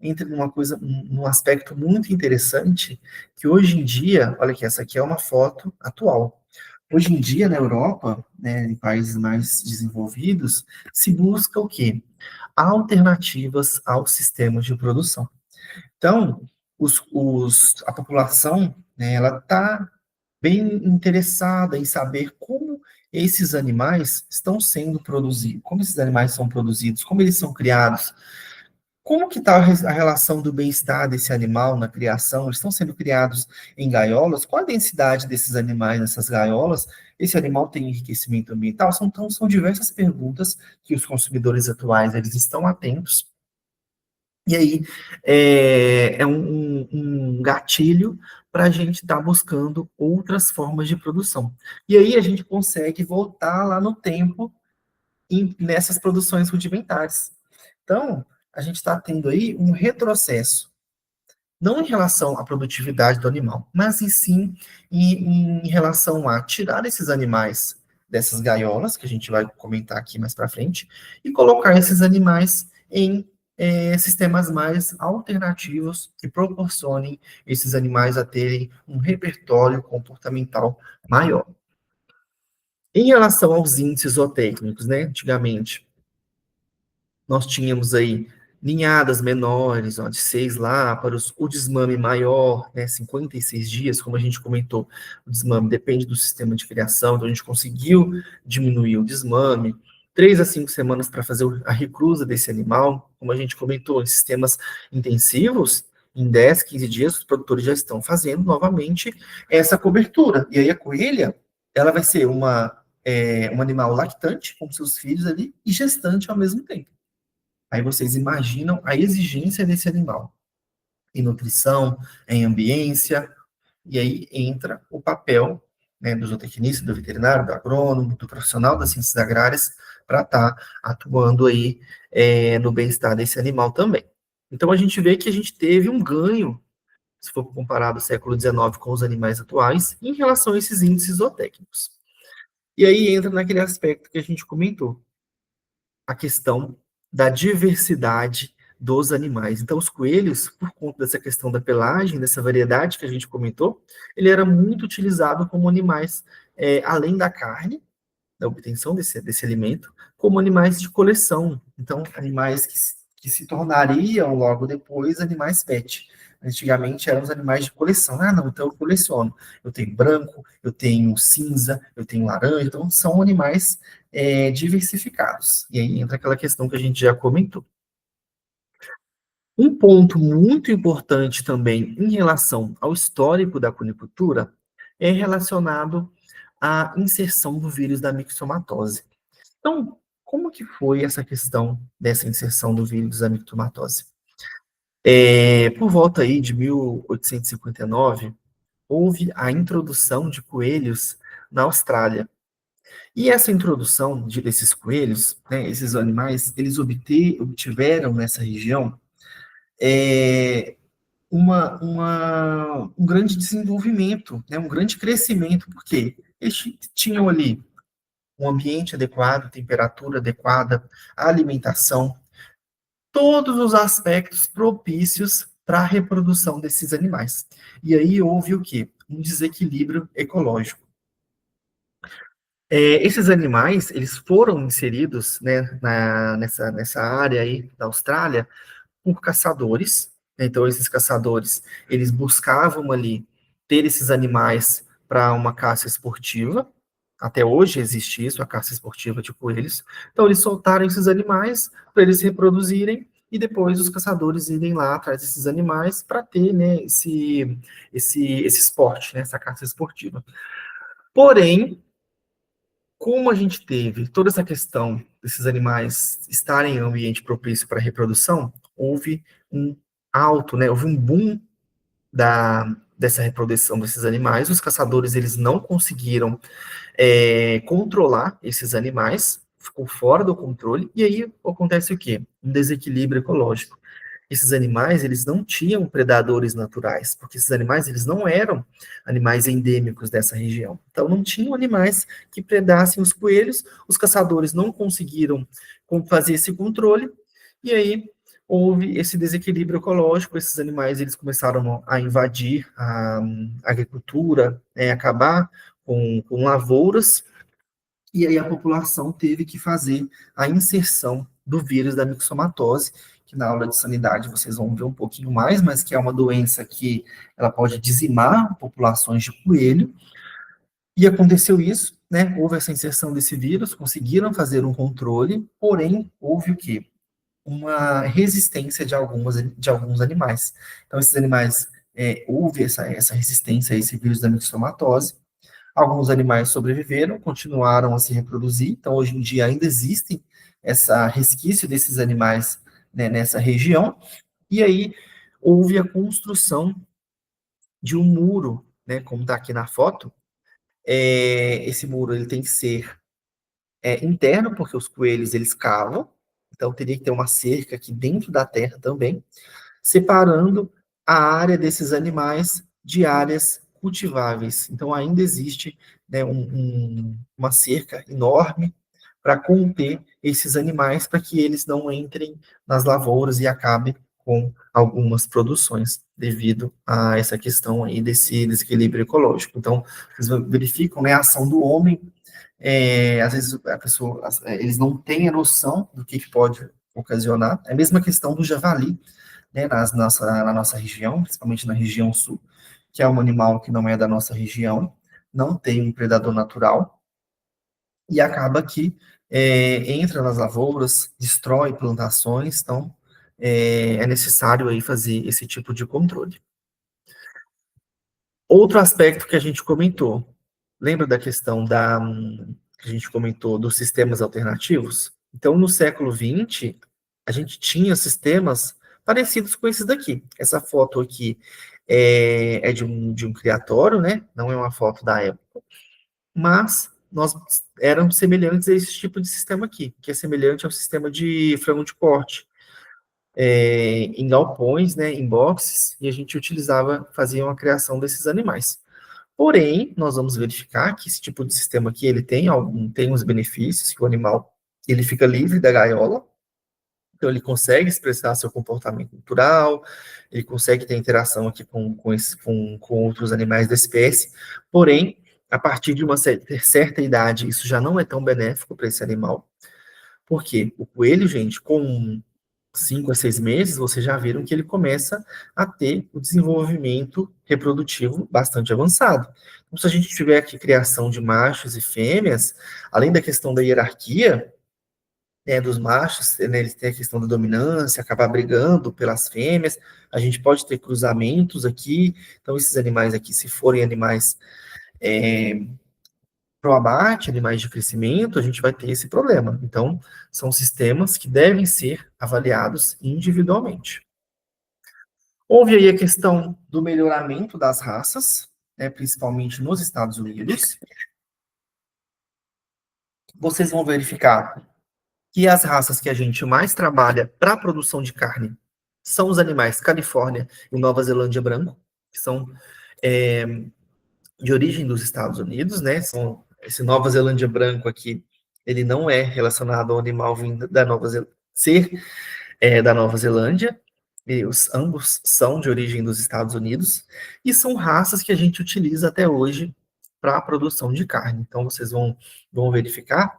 entra num aspecto muito interessante, que hoje em dia, olha aqui, essa aqui é uma foto atual. Hoje em dia, na Europa, né, em países mais desenvolvidos, se busca o quê? Alternativas aos sistemas de produção. Então, a população, né, ela está bem interessada em saber como esses animais estão sendo produzidos, como esses animais são produzidos, como eles são criados, como que está a relação do bem-estar desse animal na criação? Eles estão sendo criados em gaiolas? Qual a densidade desses animais nessas gaiolas? Esse animal tem enriquecimento ambiental? São diversas perguntas que os consumidores atuais eles estão atentos. E aí é um gatilho para a gente estar buscando outras formas de produção. E aí a gente consegue voltar lá no tempo nessas produções rudimentares. Então, a gente está tendo aí um retrocesso, não em relação à produtividade do animal, mas sim em relação a tirar esses animais dessas gaiolas, que a gente vai comentar aqui mais para frente, e colocar esses animais em sistemas mais alternativos que proporcionem esses animais a terem um repertório comportamental maior. Em relação aos índices zootécnicos, né, antigamente, nós tínhamos aí ninhadas menores, ó, de 6 láparos, o desmame maior, né, 56 dias, como a gente comentou, o desmame depende do sistema de criação, então a gente conseguiu diminuir o desmame, 3 a 5 semanas para fazer a recruza desse animal, como a gente comentou, em sistemas intensivos, em 10, 15 dias, os produtores já estão fazendo novamente essa cobertura, e aí a coelha, ela vai ser um animal lactante, com seus filhos ali, e gestante ao mesmo tempo. Aí vocês imaginam a exigência desse animal em nutrição, em ambiência, e aí entra o papel, né, do zootecnista, do veterinário, do agrônomo, do profissional das ciências agrárias, para estar atuando aí no bem-estar desse animal também. Então a gente vê que a gente teve um ganho, se for comparado ao século XIX com os animais atuais, em relação a esses índices zootécnicos. E aí entra naquele aspecto que a gente comentou, a questão da diversidade dos animais. Então, os coelhos, por conta dessa questão da pelagem, dessa variedade que a gente comentou, ele era muito utilizado como animais, além da carne, da obtenção desse alimento, como animais de coleção. Então, animais que se tornariam logo depois animais pet. Antigamente eram os animais de coleção. Ah, não, então eu coleciono. Eu tenho branco, eu tenho cinza, eu tenho laranja. Então, são animais diversificados. E aí entra aquela questão que a gente já comentou. Um ponto muito importante também em relação ao histórico da cunicultura é relacionado à inserção do vírus da mixomatose. Então, como que foi essa questão dessa inserção do vírus da mixomatose? Por volta aí de 1859, houve a introdução de coelhos na Austrália. E essa introdução desses coelhos, né, esses animais, eles obtiveram nessa região um grande desenvolvimento, né, um grande crescimento, porque eles tinham ali um ambiente adequado, temperatura adequada, alimentação, todos os aspectos propícios para a reprodução desses animais. E aí houve o quê? Um desequilíbrio ecológico. Esses animais, eles foram inseridos, né, nessa área aí da Austrália por caçadores, né? Então esses caçadores, eles buscavam ali ter esses animais para uma caça esportiva. Até hoje existe isso, a caça esportiva de coelhos. Então eles soltaram esses animais para eles se reproduzirem e depois os caçadores irem lá atrás desses animais para ter, né, esse esporte, né, essa caça esportiva. Porém, como a gente teve toda essa questão desses animais estarem em um ambiente propício para a reprodução, houve um houve um boom dessa reprodução desses animais. Os caçadores, eles não conseguiram controlar esses animais, ficou fora do controle, e aí acontece o quê? Um desequilíbrio ecológico. Esses animais, eles não tinham predadores naturais, porque esses animais, eles não eram animais endêmicos dessa região. Então, não tinham animais que predassem os coelhos, os caçadores não conseguiram fazer esse controle, e aí houve esse desequilíbrio ecológico, esses animais, eles começaram a invadir a agricultura, acabar com lavouras, e aí a população teve que fazer a inserção do vírus da mixomatose, que na aula de sanidade vocês vão ver um pouquinho mais, mas que é uma doença que ela pode dizimar populações de coelho. E aconteceu isso, né? Houve essa inserção desse vírus, conseguiram fazer um controle, porém houve o quê? Uma resistência de alguns animais. Então esses animais, houve essa resistência a esse vírus da mixomatose. Alguns animais sobreviveram, continuaram a se reproduzir, então hoje em dia ainda existem essa resquício desses animais, né, nessa região, e aí houve a construção de um muro, né, como está aqui na foto. Esse muro ele tem que ser interno, porque os coelhos eles cavam, então teria que ter uma cerca aqui dentro da terra também, separando a área desses animais de áreas cultiváveis. Então, ainda existe, né, uma cerca enorme para conter esses animais, para que eles não entrem nas lavouras e acabem com algumas produções, devido a essa questão aí desse desequilíbrio ecológico. Então, vocês verificam, né, a ação do homem, às vezes a pessoa, eles não têm a noção do que pode ocasionar. É a mesma questão do javali, né, na nossa região, principalmente na região sul, que é um animal que não é da nossa região, não tem um predador natural, e acaba que entra nas lavouras, destrói plantações, então é necessário aí fazer esse tipo de controle. Outro aspecto que a gente comentou, lembra da questão que a gente comentou dos sistemas alternativos? Então, no século XX, a gente tinha sistemas parecidos com esses daqui. Essa foto aqui é de um criatório, né? Não é uma foto da época, mas nós éramos semelhantes a esse tipo de sistema aqui, que é semelhante ao sistema de frango de corte, em galpões, né, em boxes, e a gente fazia uma criação desses animais. Porém, nós vamos verificar que esse tipo de sistema aqui, ele tem uns benefícios, que o animal, ele fica livre da gaiola, então ele consegue expressar seu comportamento natural, ele consegue ter interação aqui com outros animais da espécie, porém, a partir de uma certa idade, isso já não é tão benéfico para esse animal, porque o coelho, gente, com 5 a 6 meses, vocês já viram que ele começa a ter o desenvolvimento reprodutivo bastante avançado. Então, se a gente tiver aqui criação de machos e fêmeas, além da questão da hierarquia, né, dos machos, né, eles têm a questão da dominância, acabar brigando pelas fêmeas, a gente pode ter cruzamentos aqui, então esses animais aqui, se forem animais pro abate, animais de crescimento, a gente vai ter esse problema. Então, são sistemas que devem ser avaliados individualmente. Houve aí a questão do melhoramento das raças, né, principalmente nos Estados Unidos. Vocês vão verificar que as raças que a gente mais trabalha para a produção de carne são os animais Califórnia e Nova Zelândia branco, que são de origem dos Estados Unidos, né? Esse Nova Zelândia branco aqui, ele não é relacionado ao animal vindo da da Nova Zelândia, e ambos são de origem dos Estados Unidos, e são raças que a gente utiliza até hoje para a produção de carne. Então, vocês vão verificar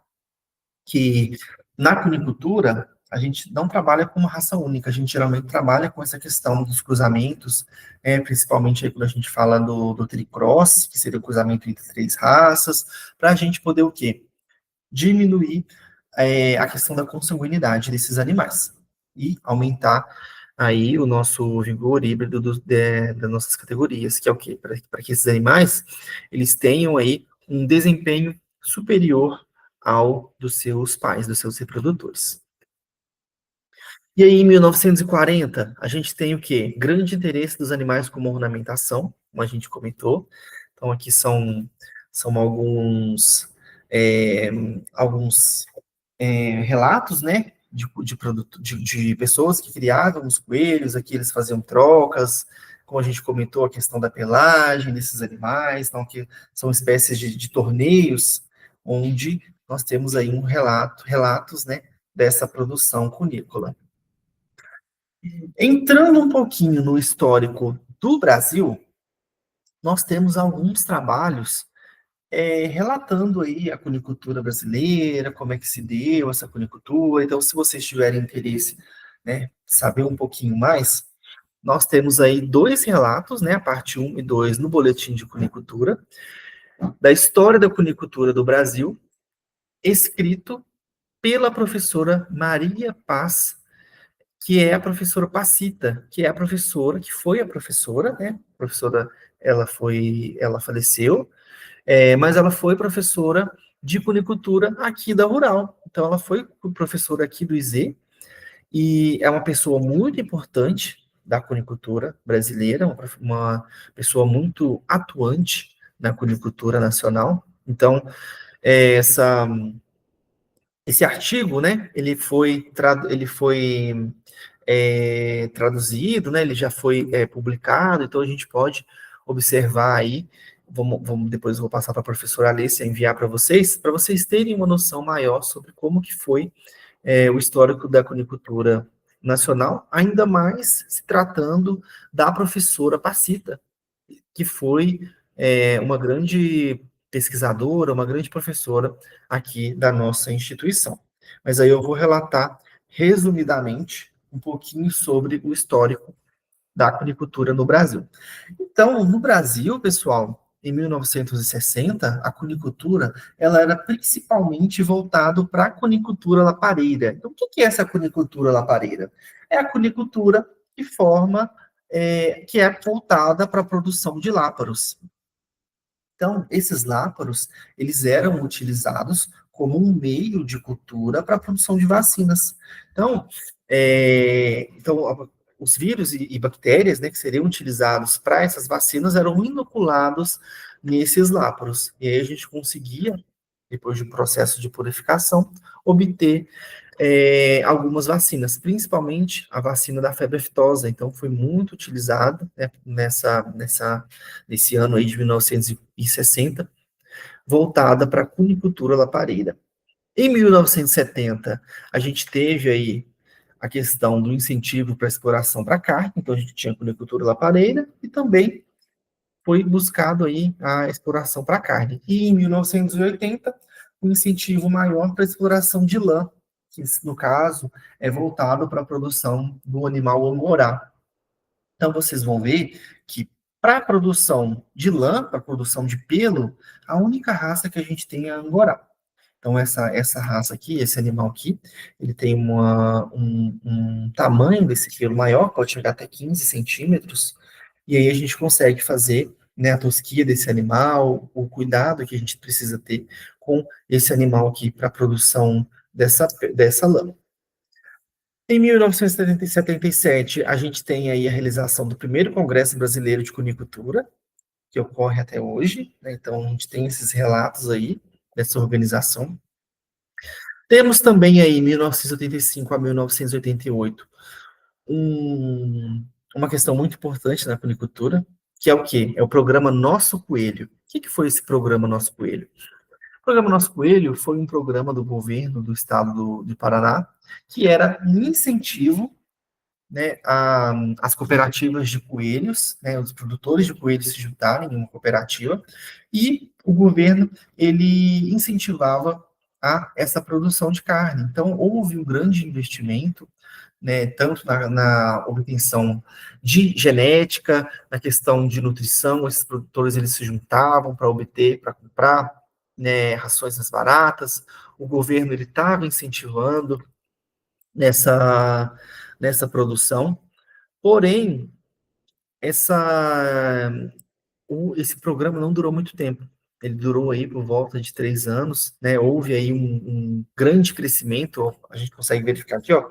que na cunicultura a gente não trabalha com uma raça única, a gente geralmente trabalha com essa questão dos cruzamentos, principalmente aí quando a gente fala do tricross, que seria o cruzamento entre 3 raças, para a gente poder o quê? Diminuir a questão da consanguinidade desses animais e aumentar aí o nosso vigor híbrido das nossas categorias, que é o quê? Para que esses animais eles tenham aí um desempenho superior ao dos seus pais, dos seus reprodutores. E aí, em 1940, a gente tem o quê? Grande interesse dos animais como ornamentação, como a gente comentou. Então, aqui são alguns relatos, né, de pessoas que criavam os coelhos, aqui eles faziam trocas, como a gente comentou, a questão da pelagem desses animais, então, que são espécies de torneios, onde nós temos aí relatos, né, dessa produção cunícola. Entrando um pouquinho no histórico do Brasil, nós temos alguns trabalhos relatando aí a cunicultura brasileira, como é que se deu essa cunicultura. Então, se vocês tiverem interesse, né, saber um pouquinho mais, nós temos aí 2 relatos, né, a parte 1 e 2 no Boletim de Cunicultura, da história da cunicultura do Brasil, escrito pela professora Maria Paz, que é a professora Pacita, que é a professora, que foi a professora, né, a professora, ela faleceu, mas ela foi professora de cunicultura aqui da Rural. Então, ela foi professora aqui do IZ, e é uma pessoa muito importante da cunicultura brasileira, uma pessoa muito atuante na cunicultura nacional. Então, essa, esse artigo, né, ele foi traduzido, né, ele já foi publicado, então a gente pode observar aí, depois eu vou passar para a professora Alessia enviar para vocês terem uma noção maior sobre como que foi o histórico da cunicultura nacional, ainda mais se tratando da professora Pacita, que foi uma grande pesquisadora, uma grande professora aqui da nossa instituição. Mas aí eu vou relatar, resumidamente, um pouquinho sobre o histórico da cunicultura no Brasil. Então, no Brasil, pessoal, em 1960, a cunicultura ela era principalmente voltada para a cunicultura lapareira. Então, o que é essa cunicultura lapareira? É a cunicultura que é voltada para a produção de láparos. Então, esses láparos, eles eram utilizados como um meio de cultura para a produção de vacinas. Então, os vírus e bactérias, né, que seriam utilizados para essas vacinas eram inoculados nesses láparos. E aí a gente conseguia, depois de um processo de purificação, obter algumas vacinas, principalmente a vacina da febre aftosa. Então, foi muito utilizada, né, nesse ano aí de 1960, voltada para a cunicultura lapareira. Em 1970, a gente teve aí a questão do incentivo para a exploração para carne, então a gente tinha a cunicultura lapareira e também foi buscado aí a exploração para carne. E em 1980, um incentivo maior para a exploração de lã, que no caso é voltado para a produção do animal angorá. Então vocês vão ver que para a produção de lã, para a produção de pelo, a única raça que a gente tem é a angorá. Então, essa raça aqui, esse animal aqui, ele tem um tamanho desse pelo maior, pode chegar até 15 centímetros, e aí a gente consegue fazer, né, a tosquia desse animal, o cuidado que a gente precisa ter com esse animal aqui para a produção dessa lã. Em 1977, a gente tem aí a realização do primeiro Congresso Brasileiro de Cunicultura, que ocorre até hoje, né? Então a gente tem esses relatos aí dessa organização. Temos também aí, 1985 a 1988, uma questão muito importante na cunicultura, que é o quê? É o programa Nosso Coelho. O que foi esse programa Nosso Coelho? O programa Nosso Coelho foi um programa do governo do estado de Paraná, que era um incentivo né, as cooperativas de coelhos, né, os produtores de coelhos se juntarem em uma cooperativa, e o governo, ele incentivava essa produção de carne. Então, houve um grande investimento, né, tanto na obtenção de genética, na questão de nutrição, esses produtores eles se juntavam para obter, para comprar, né, rações mais baratas, o governo ele estava incentivando nessa, nessa produção, porém, essa, esse programa não durou muito tempo. Ele durou aí por volta de 3 anos, né? Houve aí um grande crescimento, a gente consegue verificar aqui, ó,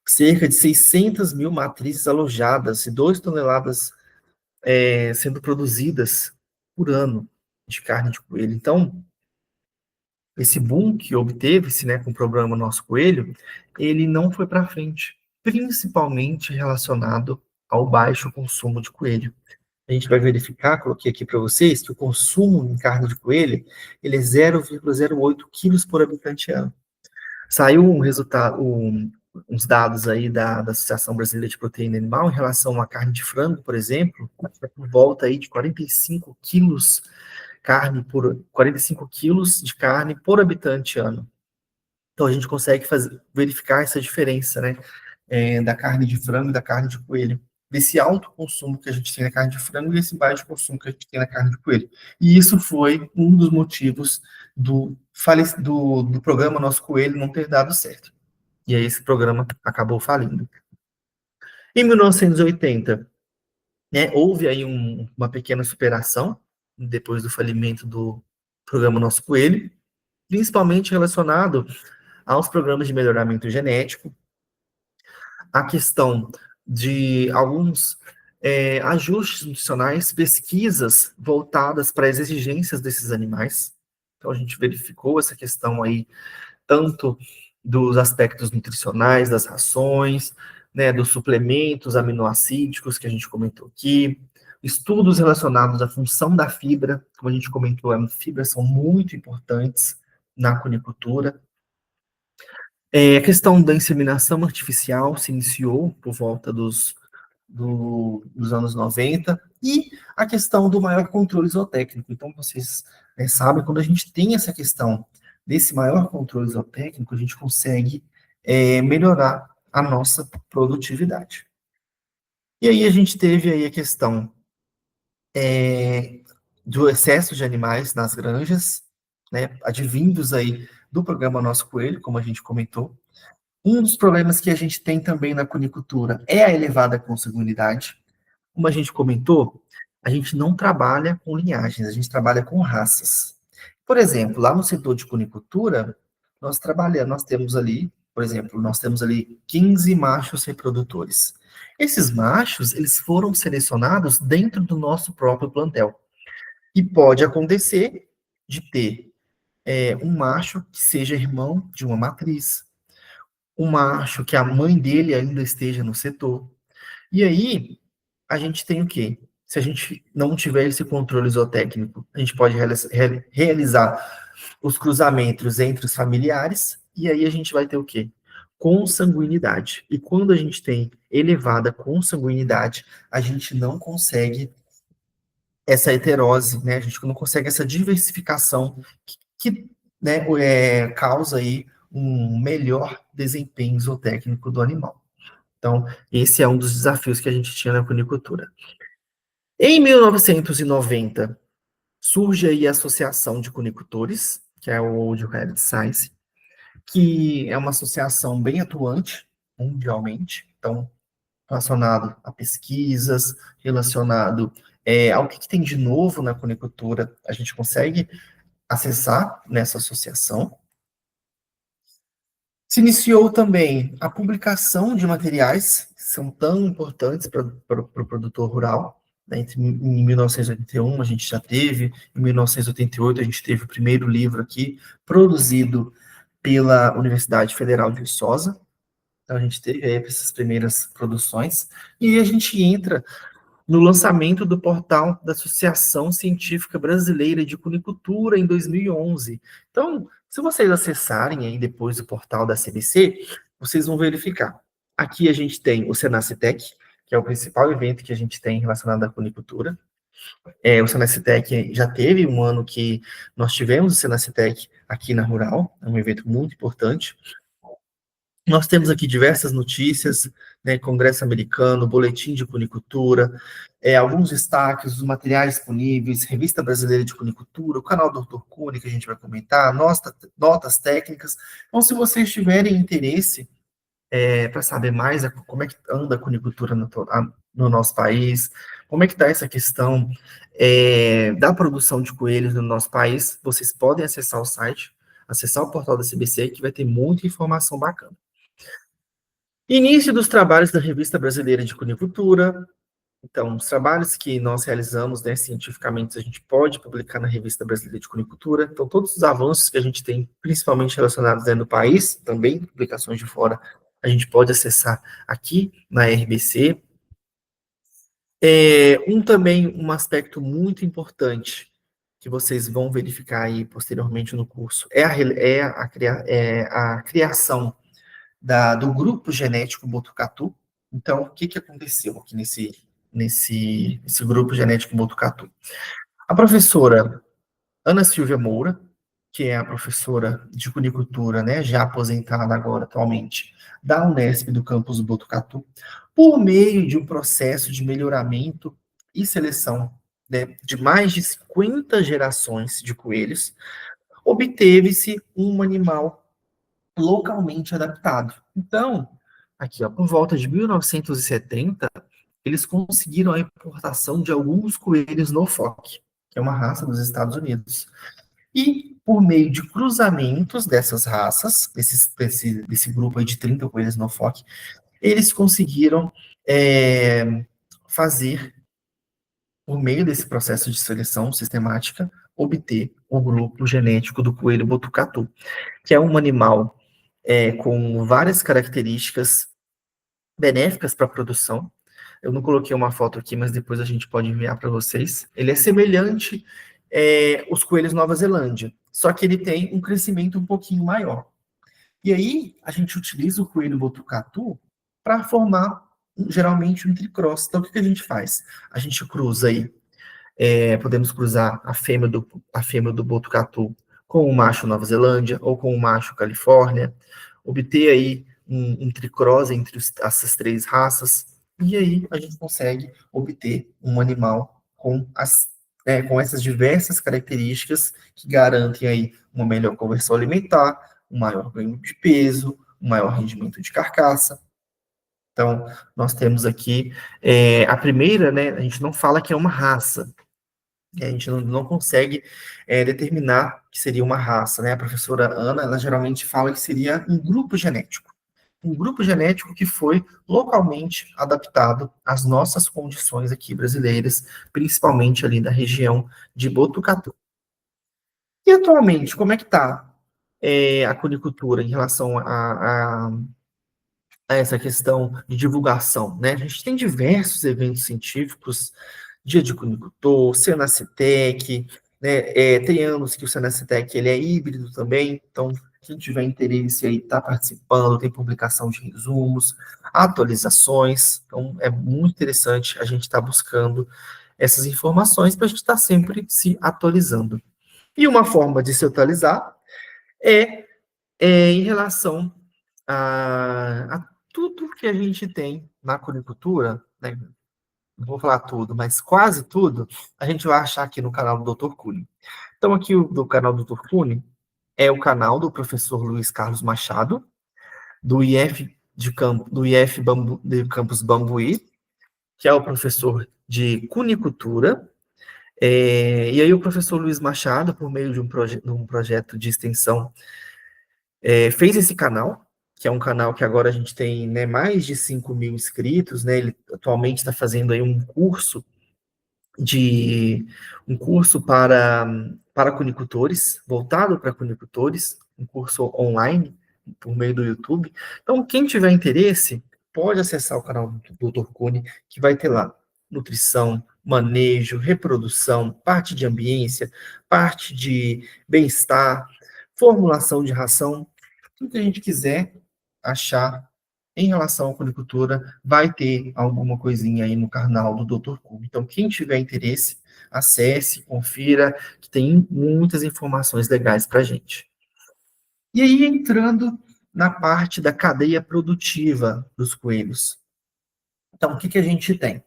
cerca de 600 mil matrizes alojadas e 2 toneladas sendo produzidas por ano de carne de coelho. Então, esse boom que obteve-se, né, com o programa Nosso Coelho, ele não foi para frente, principalmente relacionado ao baixo consumo de coelho. A gente vai verificar, coloquei aqui para vocês, que o consumo em carne de coelho, ele é 0,08 quilos por habitante ano. Saiu um resultado, uns dados aí da Associação Brasileira de Proteína Animal em relação à carne de frango, por exemplo, por volta aí de 45 quilos 45 quilos de carne por habitante ano. Então a gente consegue verificar essa diferença, né, da carne de frango e da carne de coelho, desse alto consumo que a gente tem na carne de frango e esse baixo consumo que a gente tem na carne de coelho. E isso foi um dos motivos do programa Nosso Coelho não ter dado certo. E aí esse programa acabou falindo. Em 1980, né, houve aí uma pequena superação, depois do falimento do programa Nosso Coelho, principalmente relacionado aos programas de melhoramento genético, a questão de alguns ajustes nutricionais, pesquisas voltadas para as exigências desses animais. Então, a gente verificou essa questão aí, tanto dos aspectos nutricionais, das rações, né, dos suplementos aminoácidos que a gente comentou aqui, estudos relacionados à função da fibra, como a gente comentou, as fibras são muito importantes na cunicultura. A questão da inseminação artificial se iniciou por volta dos anos 90, e a questão do maior controle zootécnico. Então, vocês sabem, quando a gente tem essa questão desse maior controle zootécnico, a gente consegue melhorar a nossa produtividade. E aí a gente teve aí a questão do excesso de animais nas granjas, né, advindos aí do programa Nosso Coelho, como a gente comentou. Um dos problemas que a gente tem também na cunicultura é a elevada consanguinidade. Como a gente comentou, a gente não trabalha com linhagens, a gente trabalha com raças. Por exemplo, lá no setor de cunicultura, nós temos ali, por exemplo, nós temos ali 15 machos reprodutores. Esses machos, eles foram selecionados dentro do nosso próprio plantel. E pode acontecer de ter um macho que seja irmão de uma matriz, um macho que a mãe dele ainda esteja no setor. E aí, a gente tem o quê? Se a gente não tiver esse controle zootécnico, a gente pode realizar os cruzamentos entre os familiares, e aí a gente vai ter o quê? Consanguinidade. E quando a gente tem elevada consanguinidade, a gente não consegue essa heterose, né? A gente não consegue essa diversificação que né, causa aí um melhor desempenho zootécnico do animal. Então, esse é um dos desafios que a gente tinha na cunicultura. Em 1990, surge aí a Associação de Cunicultores, que é o World Rabbit Science, que é uma associação bem atuante mundialmente, então, relacionado a pesquisas, relacionado ao que tem de novo na cunicultura, a gente consegue acessar nessa associação. Se iniciou também a publicação de materiais que são tão importantes para o produtor rural. Né? Em 1981 a gente já teve, em 1988 a gente teve o primeiro livro aqui, produzido pela Universidade Federal de Viçosa. Então a gente teve aí essas primeiras produções, e a gente entra no lançamento do portal da Associação Científica Brasileira de Cunicultura em 2011. Então, se vocês acessarem aí depois o portal da CBC, vocês vão verificar. Aqui a gente tem o Senacitec, que é o principal evento que a gente tem relacionado à cunicultura. O Senacitec já teve um ano que nós tivemos o Senacitec aqui na Rural, é um evento muito importante. Nós temos aqui diversas notícias, né, Congresso Americano, Boletim de Cunicultura, alguns destaques, os materiais disponíveis, Revista Brasileira de Cunicultura, o canal do Dr. Cune, que a gente vai comentar, notas técnicas. Então, se vocês tiverem interesse para saber mais como é que anda a cunicultura no nosso país, como é que está essa questão da produção de coelhos no nosso país, vocês podem acessar o site, acessar o portal da CBC, que vai ter muita informação bacana. Início dos trabalhos da Revista Brasileira de Cunicultura. Então, os trabalhos que nós realizamos, né, cientificamente, a gente pode publicar na Revista Brasileira de Cunicultura. Então, todos os avanços que a gente tem, principalmente relacionados dentro do país, também publicações de fora, a gente pode acessar aqui na RBC. Também um aspecto muito importante que vocês vão verificar aí posteriormente no curso a criação do grupo genético Botucatu. Então, o que aconteceu aqui nesse grupo genético Botucatu? A professora Ana Silvia Moura, que é a professora de cunicultura, né, já aposentada agora atualmente, da Unesp do campus Botucatu, por meio de um processo de melhoramento e seleção, né, de mais de 50 gerações de coelhos, obteve-se um animal localmente adaptado. Então, aqui, ó, por volta de 1970, eles conseguiram a importação de alguns coelhos Norfolk, que é uma raça dos Estados Unidos. E, por meio de cruzamentos dessas raças, desse grupo aí de 30 coelhos Norfolk, eles conseguiram fazer, por meio desse processo de seleção sistemática, obter o grupo genético do coelho botucatu, que é um animal com várias características benéficas para a produção. Eu não coloquei uma foto aqui, mas depois a gente pode enviar para vocês. Ele é semelhante aos coelhos Nova Zelândia, só que ele tem um crescimento um pouquinho maior. E aí, a gente utiliza o coelho botucatu para formar, geralmente, um tricross. Então, o que a gente faz? A gente cruza aí, podemos cruzar a fêmea do botucatu com o macho Nova Zelândia ou com o macho Califórnia, obter aí um tricross entre essas três raças, e aí a gente consegue obter um animal com essas diversas características que garantem aí uma melhor conversão alimentar, um maior ganho de peso, um maior rendimento de carcaça. Então, nós temos aqui a primeira, né, a gente não fala que é uma raça, a gente não consegue determinar que seria uma raça, né? A professora Ana, ela geralmente fala que seria um grupo genético que foi localmente adaptado às nossas condições aqui brasileiras, principalmente ali da região de Botucatu. E atualmente, como é que está a cunicultura em relação a essa questão de divulgação, né? A gente tem diversos eventos científicos, Dia de Cunicultor, Senacitec, né? Tem anos que o Senacitec ele é híbrido também, então quem tiver interesse aí está participando, tem publicação de resumos, atualizações, então é muito interessante a gente estar buscando essas informações para a gente estar sempre se atualizando. E uma forma de se atualizar é, em relação a tudo que a gente tem na cunicultura, né? Não vou falar tudo, mas quase tudo, a gente vai achar aqui no canal do Dr. Cune. Então, aqui do canal do Dr. Cune é o canal do professor Luiz Carlos Machado, do IF de Campus Bambuí, que é o professor de cunicultura. E aí o professor Luiz Machado, por meio de um projeto de extensão, fez esse canal, que é um canal que agora a gente tem, né, mais de 5 mil inscritos, né? Ele atualmente está fazendo aí um curso para cunicultores, voltado para cunicultores, um curso online, por meio do YouTube. Então, quem tiver interesse, pode acessar o canal do Dr. Cune, que vai ter lá nutrição, manejo, reprodução, parte de ambiência, parte de bem-estar, formulação de ração, tudo que a gente quiser achar em relação à cunicultura, vai ter alguma coisinha aí no canal do Dr. Cubo. Então, quem tiver interesse, acesse, confira, que tem muitas informações legais para a gente. E aí, entrando na parte da cadeia produtiva dos coelhos. Então, o que a gente tem?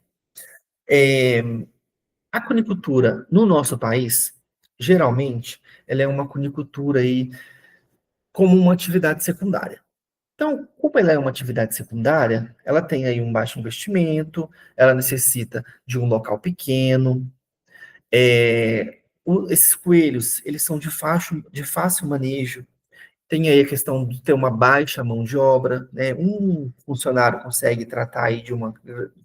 A cunicultura no nosso país, geralmente, ela é uma cunicultura aí como uma atividade secundária. Então, como ela é uma atividade secundária, ela tem aí um baixo investimento, ela necessita de um local pequeno. Esses coelhos, eles são de fácil manejo. Tem aí a questão de ter uma baixa mão de obra, né? Um funcionário consegue tratar aí de uma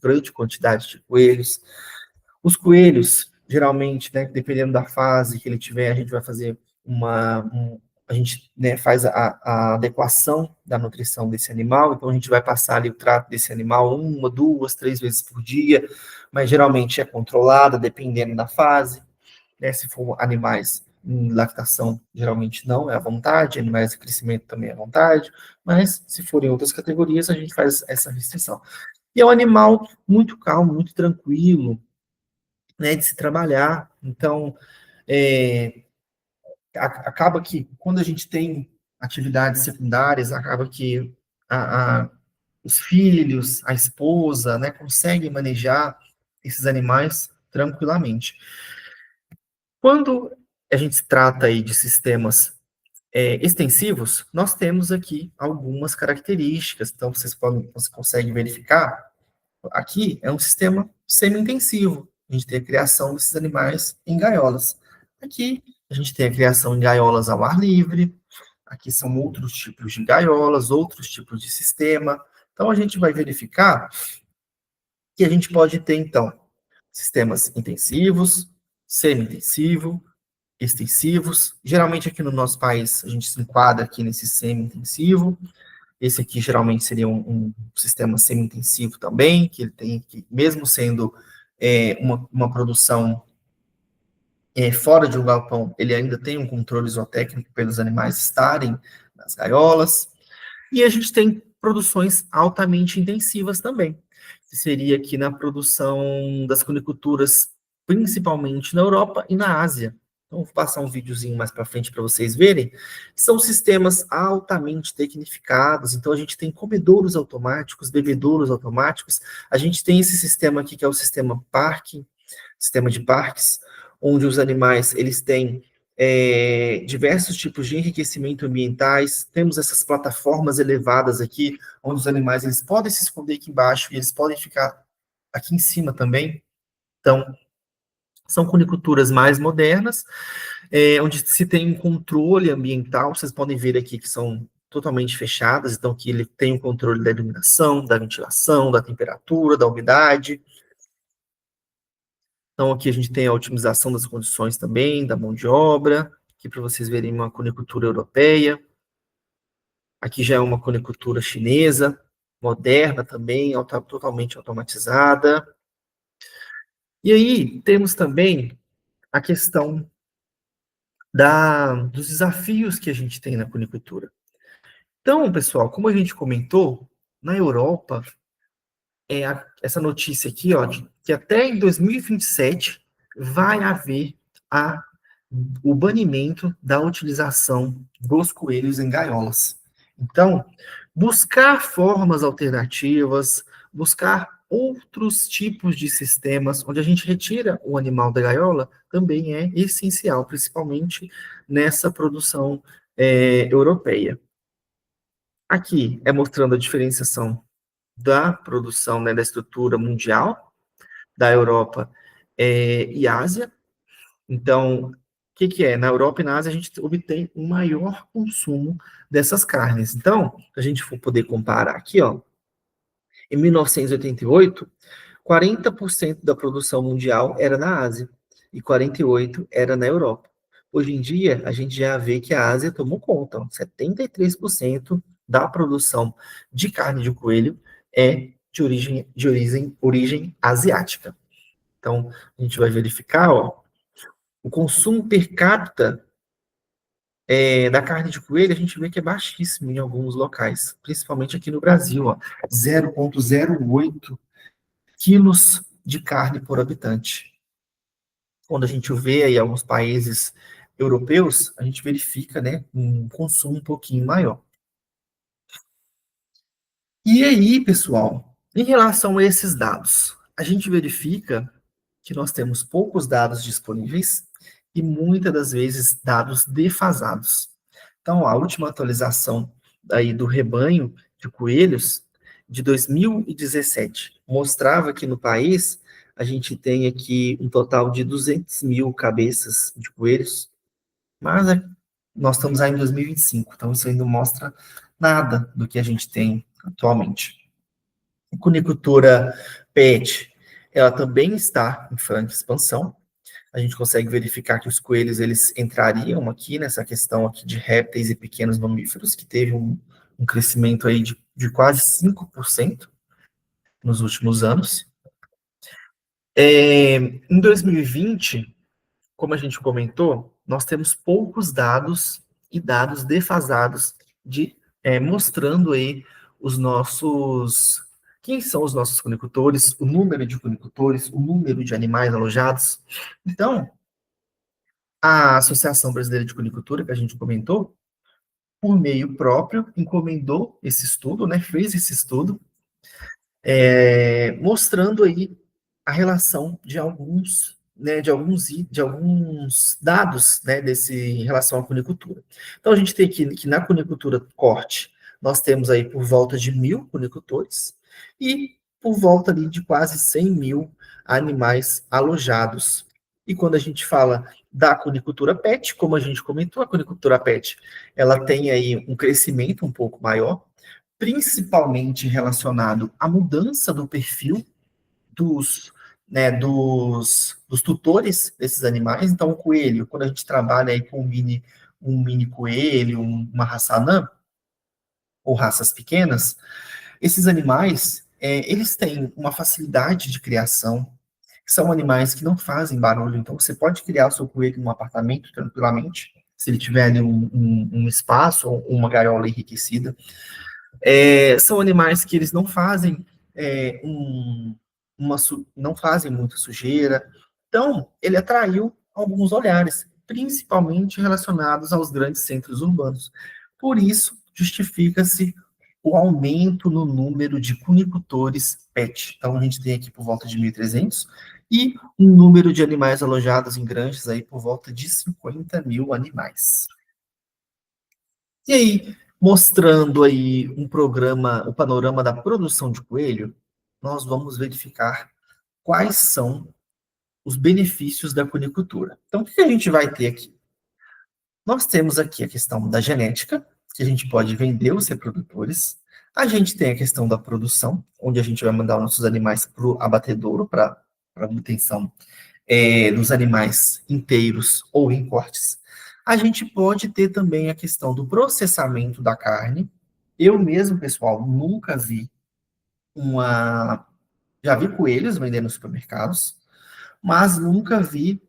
grande quantidade de coelhos. Os coelhos, geralmente, né, dependendo da fase que ele tiver, a gente vai fazer a gente, né, faz a adequação da nutrição desse animal, então a gente vai passar ali o trato desse animal uma, duas, três vezes por dia, mas geralmente é controlada, dependendo da fase, né, se for animais em lactação, geralmente não, é à vontade, animais de crescimento também é à vontade, mas se for em outras categorias, a gente faz essa restrição. E é um animal muito calmo, muito tranquilo, né, de se trabalhar. Então, é, acaba que quando a gente tem atividades secundárias, acaba que os filhos, a esposa, né, conseguem manejar esses animais tranquilamente. Quando a gente se trata aí de sistemas extensivos, nós temos aqui algumas características. Então, você consegue verificar. Aqui é um sistema semi-intensivo. A gente tem a criação desses animais em gaiolas. Aqui a gente tem a criação em gaiolas ao ar livre. Aqui são outros tipos de gaiolas, outros tipos de sistema. Então a gente vai verificar que a gente pode ter, então, sistemas intensivos, semi-intensivo, extensivos. Geralmente aqui no nosso país a gente se enquadra aqui nesse semi-intensivo. Esse aqui geralmente seria um sistema semi-intensivo também, que ele tem que, mesmo sendo uma produção fora de um galpão, ele ainda tem um controle zootécnico pelos animais estarem nas gaiolas. E a gente tem produções altamente intensivas também, que seria aqui na produção das cuniculturas, principalmente na Europa e na Ásia. Então, vou passar um videozinho mais para frente para vocês verem. São sistemas altamente tecnificados. Então, a gente tem comedouros automáticos, bebedouros automáticos. A gente tem esse sistema aqui, que é o sistema parking, sistema de parques, onde os animais eles têm diversos tipos de enriquecimento ambientais. Temos essas plataformas elevadas aqui, onde os animais eles podem se esconder aqui embaixo e eles podem ficar aqui em cima também. Então, são cuniculturas mais modernas, onde se tem um controle ambiental. Vocês podem ver aqui que são totalmente fechadas, então que ele tem o controle da iluminação, da ventilação, da temperatura, da umidade. Então, aqui a gente tem a otimização das condições também, da mão de obra, aqui para vocês verem uma cunicultura europeia. Aqui já é uma cunicultura chinesa, moderna também, totalmente automatizada. E aí, temos também a questão dos desafios que a gente tem na cunicultura. Então, pessoal, como a gente comentou, na Europa, essa notícia aqui, ó, que até em 2027 vai haver o banimento da utilização dos coelhos em gaiolas. Então, buscar formas alternativas, buscar outros tipos de sistemas onde a gente retira o animal da gaiola também é essencial, principalmente nessa produção europeia. Aqui é mostrando a diferenciação da produção, né, da estrutura mundial, da Europa e Ásia. Então, o que é? Na Europa e na Ásia, a gente obtém um maior consumo dessas carnes. Então, a gente for poder comparar aqui, ó, em 1988, 40% da produção mundial era na Ásia e 48% era na Europa. Hoje em dia, a gente já vê que a Ásia tomou conta, ó, 73% da produção de carne de coelho é de origem asiática. Então, a gente vai verificar, ó, o consumo per capita da carne de coelho, a gente vê que é baixíssimo em alguns locais, principalmente aqui no Brasil, ó, 0,08 quilos de carne por habitante. Quando a gente vê aí alguns países europeus, a gente verifica, né, um consumo um pouquinho maior. E aí, pessoal, em relação a esses dados, a gente verifica que nós temos poucos dados disponíveis e muitas das vezes dados defasados. Então, a última atualização aí do rebanho de coelhos de 2017 mostrava que no país a gente tem aqui um total de 200 mil cabeças de coelhos, mas nós estamos aí em 2025, então isso ainda não mostra nada do que a gente tem atualmente. A cunicultura PET, ela também está em franca expansão. A gente consegue verificar que os coelhos eles entrariam aqui nessa questão aqui de répteis e pequenos mamíferos, que teve um crescimento aí de quase 5% nos últimos anos. Em 2020, como a gente comentou, nós temos poucos dados e dados defasados mostrando aí os nossos quem são os nossos cunicultores, o número de cunicultores, o número de animais alojados. Então, a Associação Brasileira de Cunicultura, que a gente comentou, por meio próprio, encomendou esse estudo, né, fez esse estudo, mostrando aí a relação de alguns, né, de alguns dados, né, em relação à cunicultura. Então, a gente tem aqui que na cunicultura corte, nós temos aí por volta de 1.000 cunicultores e por volta ali de quase 100 mil animais alojados. E quando a gente fala da cunicultura PET, como a gente comentou, a cunicultura PET, ela tem aí um crescimento um pouco maior, principalmente relacionado à mudança do perfil dos, dos tutores desses animais. Então, o coelho, quando a gente trabalha aí com um mini coelho, uma raça anã, ou raças pequenas, esses animais, eles têm uma facilidade de criação, são animais que não fazem barulho, então você pode criar o seu coelho num apartamento tranquilamente, se ele tiver ali um espaço ou uma gaiola enriquecida. São animais que eles não fazem é, um, não fazem muita sujeira. Então, ele atraiu alguns olhares, principalmente relacionados aos grandes centros urbanos. Por isso, justifica-se o aumento no número de cunicultores PET. Então, a gente tem aqui por volta de 1.300 e um número de animais alojados em granjas aí por volta de 50 mil animais. E aí, mostrando aí o panorama da produção de coelho, nós vamos verificar quais são os benefícios da cunicultura. Então, o que a gente vai ter aqui? Nós temos aqui a questão da genética, que a gente pode vender os reprodutores. A gente tem a questão da produção, onde a gente vai mandar os nossos animais para o abatedouro, para a obtenção dos animais inteiros ou em cortes. A gente pode ter também a questão do processamento da carne. Eu mesmo, pessoal, nunca vi uma. Já vi coelhos vendendo nos supermercados, mas nunca vi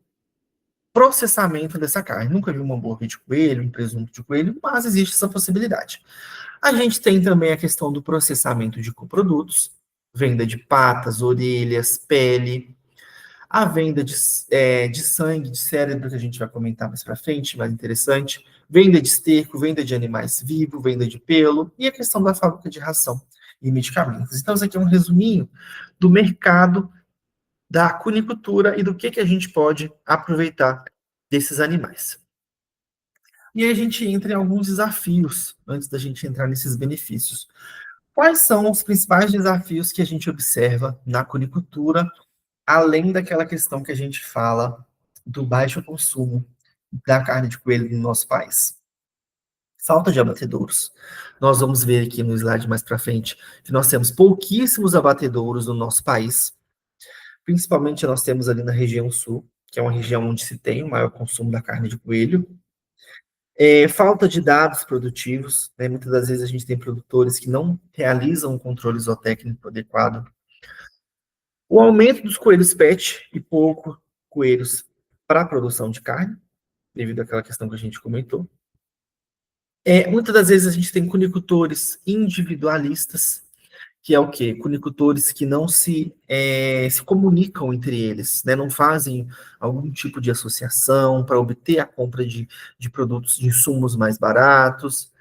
processamento dessa carne. Nunca vi um hambúrguer de coelho, um presunto de coelho, mas existe essa possibilidade. A gente tem também a questão do processamento de coprodutos, venda de patas, orelhas, pele, a venda de sangue, de cérebro, que a gente vai comentar mais para frente, mais interessante, venda de esterco, venda de animais vivos, venda de pelo, e a questão da fábrica de ração e medicamentos. Então, isso aqui é um resuminho do mercado da cunicultura e do que a gente pode aproveitar desses animais. E aí a gente entra em alguns desafios, antes da gente entrar nesses benefícios. Quais são os principais desafios que a gente observa na cunicultura, além daquela questão que a gente fala do baixo consumo da carne de coelho no nosso país? Falta de abatedouros. Nós vamos ver aqui no slide mais para frente que nós temos pouquíssimos abatedouros no nosso país. Principalmente nós temos ali na região sul, que é uma região onde se tem o maior consumo da carne de coelho. Falta de dados produtivos, né? Muitas das vezes a gente tem produtores que não realizam um controle zootécnico adequado. O aumento dos coelhos PET e pouco coelhos para a produção de carne, devido àquela questão que a gente comentou. Muitas das vezes a gente tem cunicultores individualistas, que é o quê? Cunicultores que não se comunicam entre eles, né? Não fazem algum tipo de associação para obter a compra de produtos, de insumos mais baratos,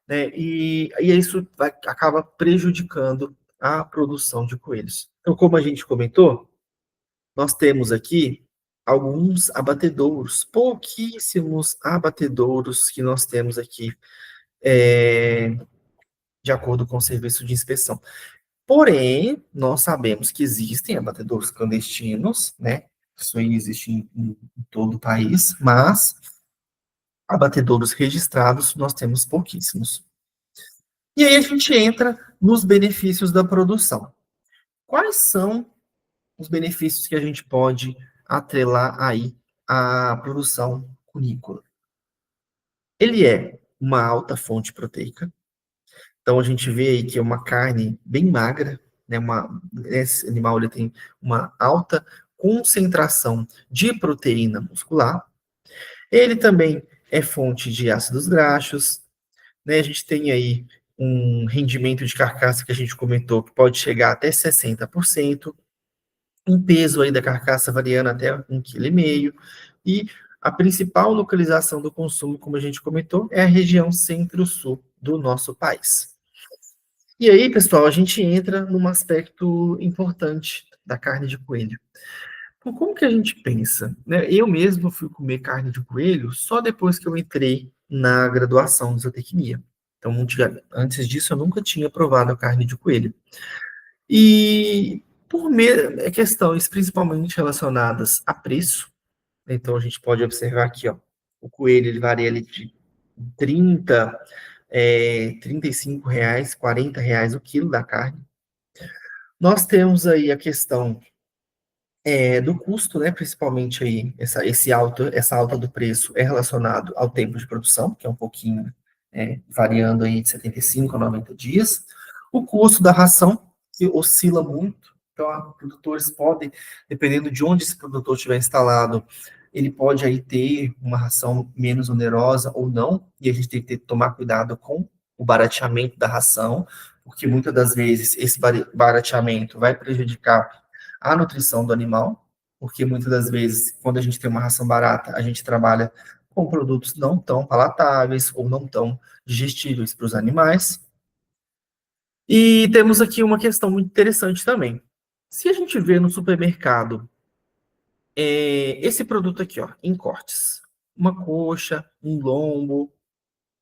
né? E isso acaba prejudicando a produção de coelhos. Então, como a gente comentou, nós temos aqui alguns abatedouros, pouquíssimos abatedouros que nós temos aqui, é, de acordo com o serviço de inspeção. Porém, nós sabemos que existem abatedouros clandestinos, né? Isso aí existe em todo o país, mas abatedouros registrados nós temos pouquíssimos. E aí a gente entra nos benefícios da produção. Quais são os benefícios que a gente pode atrelar aí à produção cunícola? Ele é uma alta fonte proteica, então a gente vê aí que é uma carne bem magra, né? Esse animal ele tem uma alta concentração de proteína muscular. Ele também é fonte de ácidos graxos, né? A gente tem aí um rendimento de carcaça que a gente comentou que pode chegar até 60%, um peso aí da carcaça variando até 1,5 kg, e a principal localização do consumo, como a gente comentou, é a região centro-sul do nosso país. E aí, pessoal, a gente entra num aspecto importante da carne de coelho. Então, como que a gente pensa, né? Eu mesmo fui comer carne de coelho só depois que eu entrei na graduação de zootecnia. Então, antes disso, eu nunca tinha provado a carne de coelho. E questões principalmente relacionadas a preço, né? Então a gente pode observar aqui, ó, o coelho ele varia ali de 30, R$ 35, R$ 40 o quilo da carne. Nós temos aí a questão do custo, né? Principalmente aí essa alta do preço é relacionado ao tempo de produção, que é um pouquinho variando aí de 75 a 90 dias. O custo da ração, que oscila muito, então produtores podem, dependendo de onde esse produtor estiver instalado, ele pode aí ter uma ração menos onerosa ou não, e a gente tem que tomar cuidado com o barateamento da ração, porque muitas das vezes esse barateamento vai prejudicar a nutrição do animal, porque muitas das vezes, quando a gente tem uma ração barata, a gente trabalha com produtos não tão palatáveis ou não tão digestíveis para os animais. E temos aqui uma questão muito interessante também. Se a gente vê no supermercado esse produto aqui, ó, em cortes, uma coxa, um lombo,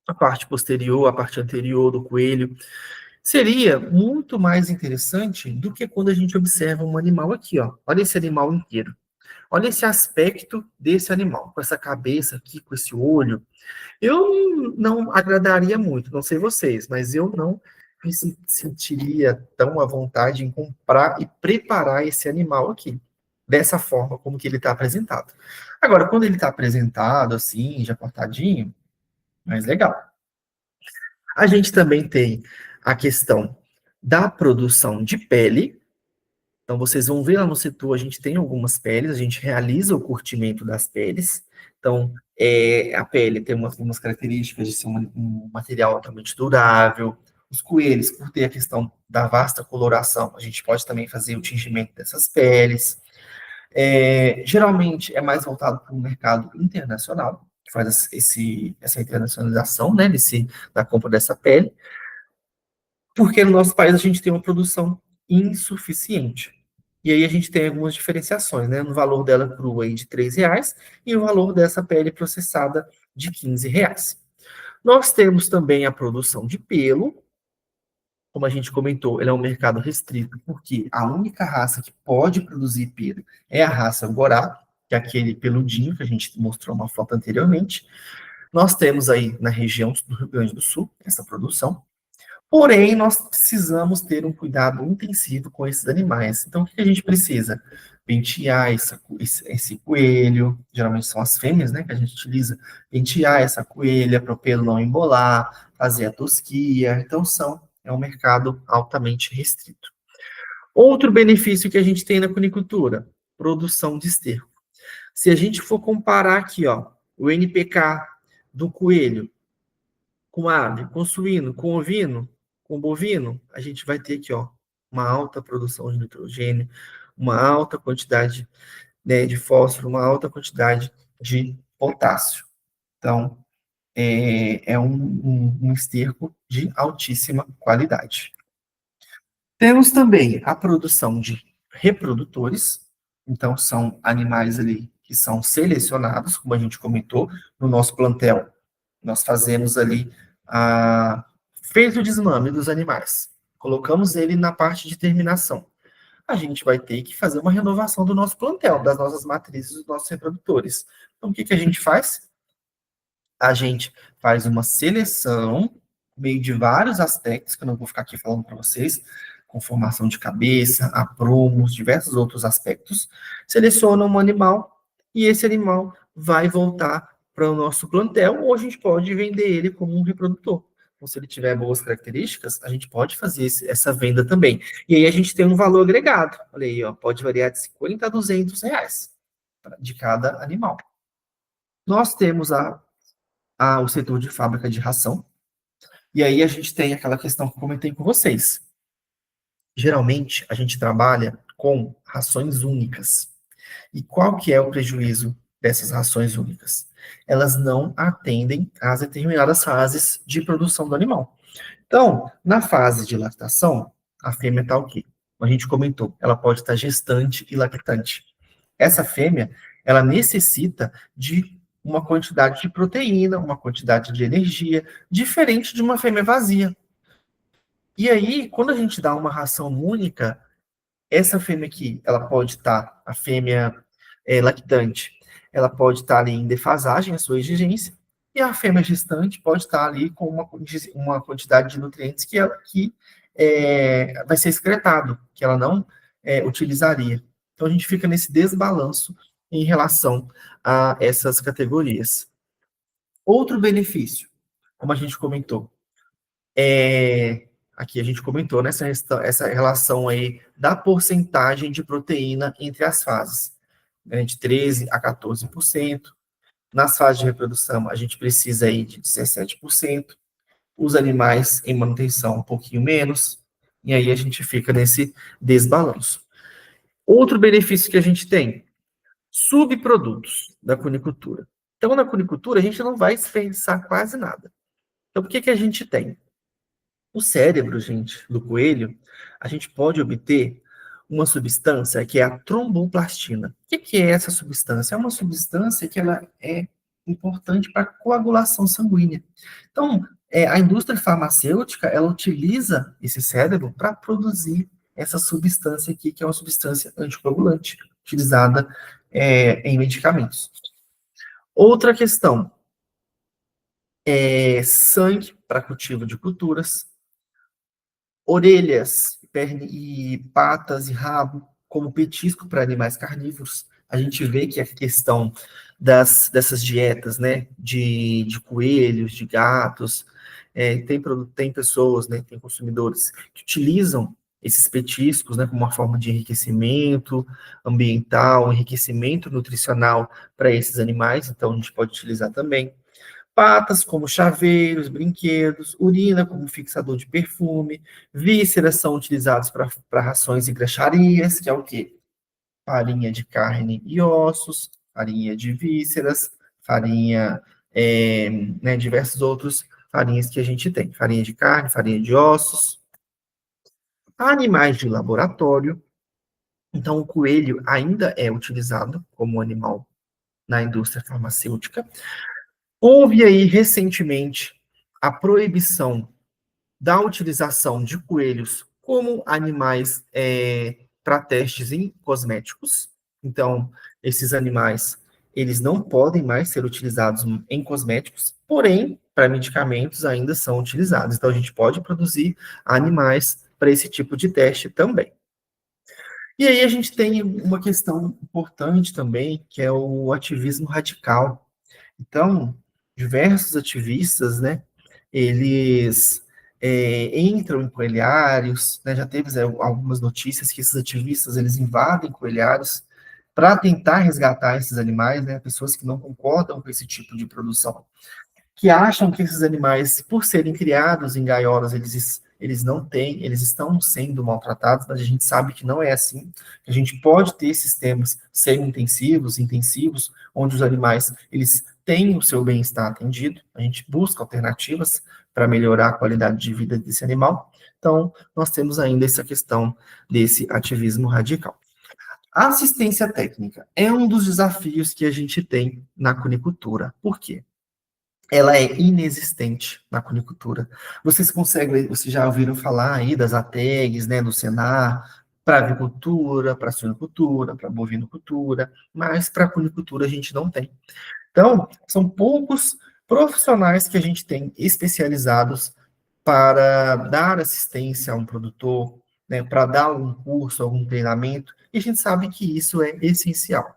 a parte posterior, a parte anterior do coelho, seria muito mais interessante do que quando a gente observa um animal aqui, ó. Olha esse animal inteiro. Olha esse aspecto desse animal, com essa cabeça aqui, com esse olho. Eu não agradaria muito, não sei vocês, mas eu não me sentiria tão à vontade em comprar e preparar esse animal aqui, dessa forma como que ele está apresentado. Agora, quando ele está apresentado assim, já cortadinho, mais legal. A gente também tem a questão da produção de pele. Então, vocês vão ver lá no setor, a gente tem algumas peles, a gente realiza o curtimento das peles. Então, a pele tem algumas características de ser um material altamente durável. Os coelhos, por ter a questão da vasta coloração, a gente pode também fazer o tingimento dessas peles. Geralmente, é mais voltado para o mercado internacional, que faz essa internacionalização, né, da compra dessa pele, porque no nosso país a gente tem uma produção insuficiente. E aí a gente tem algumas diferenciações, né? No valor dela crua aí de R$ 3 e o valor dessa pele processada de R$ 15. Nós temos também a produção de pelo, como a gente comentou, ele é um mercado restrito, porque a única raça que pode produzir pelo é a raça Angorá, que é aquele peludinho que a gente mostrou uma foto anteriormente. Nós temos aí na região do Rio Grande do Sul essa produção. Porém, nós precisamos ter um cuidado intensivo com esses animais. Então, o que a gente precisa? Pentear esse coelho, geralmente são as fêmeas, né, que a gente utiliza, pentear essa coelha para o pelo não embolar, fazer a tosquia. Então, é um mercado altamente restrito. Outro benefício que a gente tem na cunicultura, produção de esterco. Se a gente for comparar aqui, ó, o NPK do coelho com ave, com suíno, com ovino, com bovino, a gente vai ter aqui, ó, uma alta produção de nitrogênio, uma alta quantidade, né, de fósforo, uma alta quantidade de potássio. Então, é um esterco de altíssima qualidade. Temos também a produção de reprodutores, então são animais ali que são selecionados, como a gente comentou, no nosso plantel. Nós fazemos ali feito o desmame dos animais, colocamos ele na parte de terminação. A gente vai ter que fazer uma renovação do nosso plantel, das nossas matrizes, dos nossos reprodutores. Então, o que a gente faz? A gente faz uma seleção, meio de vários aspectos, que eu não vou ficar aqui falando para vocês, com formação de cabeça, aprumos, diversos outros aspectos, seleciona um animal e esse animal vai voltar para o nosso plantel, ou a gente pode vender ele como um reprodutor. Então, se ele tiver boas características, a gente pode fazer essa venda também. E aí a gente tem um valor agregado. Olha aí, ó, pode variar de 50 a 200 reais de cada animal. Nós temos o setor de fábrica de ração. E aí a gente tem aquela questão que eu comentei com vocês. Geralmente, a gente trabalha com rações únicas. E qual que é o prejuízo dessas rações únicas? Elas não atendem às determinadas fases de produção do animal. Então, na fase de lactação, a fêmea está o quê? Como a gente comentou, ela pode estar gestante e lactante. Essa fêmea, ela necessita de uma quantidade de proteína, uma quantidade de energia, diferente de uma fêmea vazia. E aí, quando a gente dá uma ração única, essa fêmea aqui, ela pode estar, a fêmea lactante, ela pode estar ali em defasagem, a sua exigência, e a fêmea gestante pode estar ali com uma quantidade de nutrientes que vai ser excretado, que ela não utilizaria. Então, a gente fica nesse desbalanço em relação a essas categorias. Outro benefício, como a gente comentou, aqui a gente comentou nessa essa relação aí da porcentagem de proteína entre as fases, né, de 13% a 14%. Nas fases de reprodução, a gente precisa aí de 17%. Os animais em manutenção, um pouquinho menos. E aí a gente fica nesse desbalanço. Outro benefício que a gente tem, subprodutos da cunicultura. Então, na cunicultura, a gente não vai desperdiçar quase nada. Então, o que a gente tem? O cérebro, gente, do coelho, a gente pode obter uma substância que é a tromboplastina. O que é essa substância? É uma substância que ela é importante para a coagulação sanguínea. Então, a indústria farmacêutica, ela utiliza esse cérebro para produzir essa substância aqui, que é uma substância anticoagulante, utilizada em medicamentos. Outra questão é sangue para cultivo de culturas, orelhas, perna e patas e rabo como petisco para animais carnívoros. A gente vê que a questão dessas dietas, né, de coelhos, de gatos, tem pessoas, né, tem consumidores que utilizam esses petiscos, né, como uma forma de enriquecimento ambiental, enriquecimento nutricional para esses animais, então a gente pode utilizar também. Patas como chaveiros, brinquedos, urina como fixador de perfume, vísceras são utilizados para rações e graxarias, que é o quê? Farinha de carne e ossos, farinha de vísceras, farinha, né, diversos outros farinhas que a gente tem. Farinha de carne, farinha de ossos. Animais de laboratório. Então, o coelho ainda é utilizado como animal na indústria farmacêutica. Houve aí recentemente a proibição da utilização de coelhos como animais para testes em cosméticos. Então, esses animais, eles não podem mais ser utilizados em cosméticos, porém, para medicamentos ainda são utilizados. Então, a gente pode produzir animais para esse tipo de teste também. E aí a gente tem uma questão importante também, que é o ativismo radical. Então, diversos ativistas, né, eles entram em coelhários, né, já teve algumas notícias que esses ativistas, eles invadem coelhários para tentar resgatar esses animais, né, pessoas que não concordam com esse tipo de produção. que acham que esses animais, por serem criados em gaiolas, eles não têm, eles estão sendo maltratados, mas a gente sabe que não é assim. A gente pode ter sistemas semi-intensivos, intensivos, onde os animais eles têm o seu bem-estar atendido. A gente busca alternativas para melhorar a qualidade de vida desse animal. Então, nós temos ainda essa questão desse ativismo radical. A assistência técnica é um dos desafios que a gente tem na cunicultura. Por quê? Ela é inexistente na cunicultura. Vocês já ouviram falar aí das ATEGs, né, do Senar, para avicultura, para suinocultura, para bovinocultura, mas para cunicultura a gente não tem. Então, são poucos profissionais que a gente tem especializados para dar assistência a um produtor, né, para dar algum curso, algum treinamento, e a gente sabe que isso é essencial.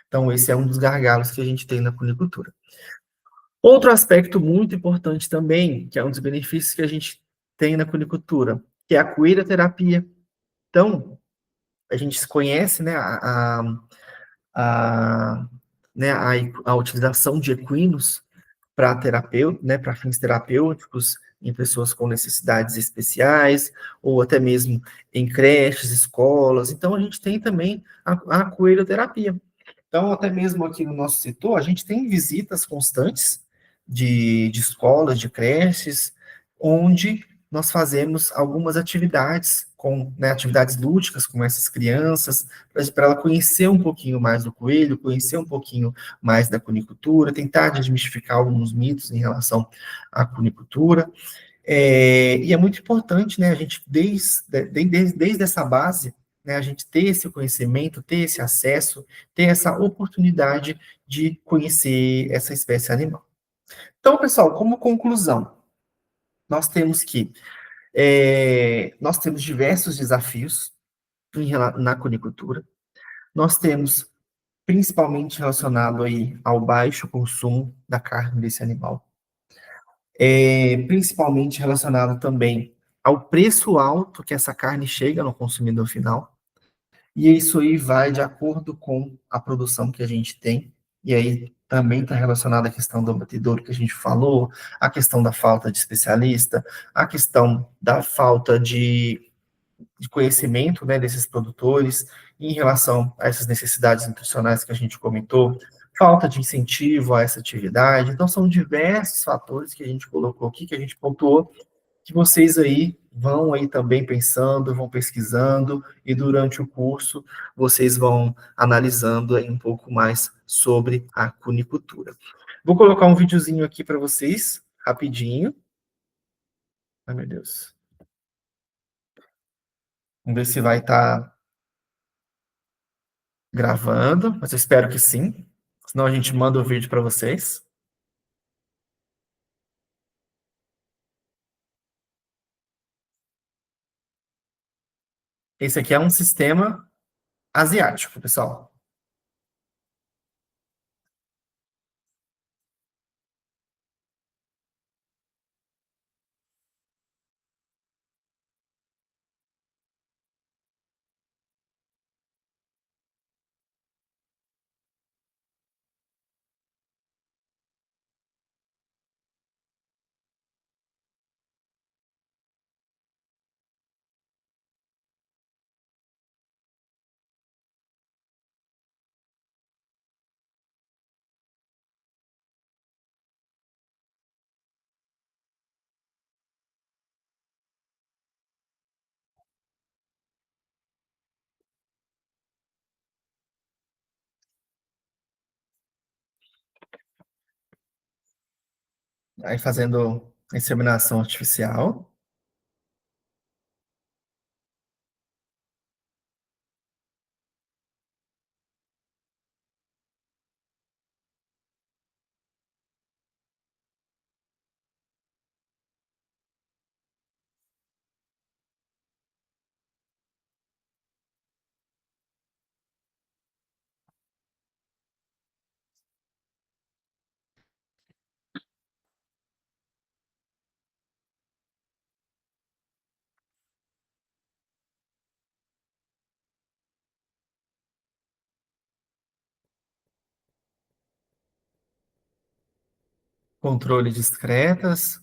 Então, esse é um dos gargalos que a gente tem na cunicultura. Outro aspecto muito importante também, que é um dos benefícios que a gente tem na cunicultura, que é a coelhoterapia. Então, a gente conhece, né, a, né, a utilização de equinos para terapeuta, né, para fins terapêuticos em pessoas com necessidades especiais, ou até mesmo em creches, escolas. Então, a gente tem também a coelhoterapia. Então, até mesmo aqui no nosso setor, a gente tem visitas constantes de escolas, de creches, onde nós fazemos algumas atividades, com, né, atividades lúdicas com essas crianças, para ela conhecer um pouquinho mais do coelho, conhecer um pouquinho mais da cunicultura, tentar desmistificar alguns mitos em relação à cunicultura. E é muito importante, né, a gente, desde essa base, né, a gente ter esse conhecimento, ter esse acesso, ter essa oportunidade de conhecer essa espécie animal. Então, pessoal, como conclusão, nós temos que nós temos diversos desafios na conicultura. Nós temos principalmente relacionado aí ao baixo consumo da carne desse animal, principalmente relacionado também ao preço alto que essa carne chega no consumidor final. E isso aí vai de acordo com a produção que a gente tem. E aí também está relacionada à questão do abatedouro que a gente falou, a questão da falta de especialista, a questão da falta de conhecimento, né, desses produtores em relação a essas necessidades nutricionais que a gente comentou, falta de incentivo a essa atividade. Então, são diversos fatores que a gente colocou aqui, que a gente pontuou, que vocês aí vão aí também pensando, vão pesquisando, e durante o curso vocês vão analisando aí um pouco mais sobre a cunicultura. Vou colocar um videozinho aqui para vocês, rapidinho. Ai, meu Deus. Vamos ver se vai estar gravando, mas eu espero que sim. Senão a gente manda o vídeo para vocês. Esse aqui é um sistema asiático, pessoal. Aí fazendo inseminação artificial. controle de excretas.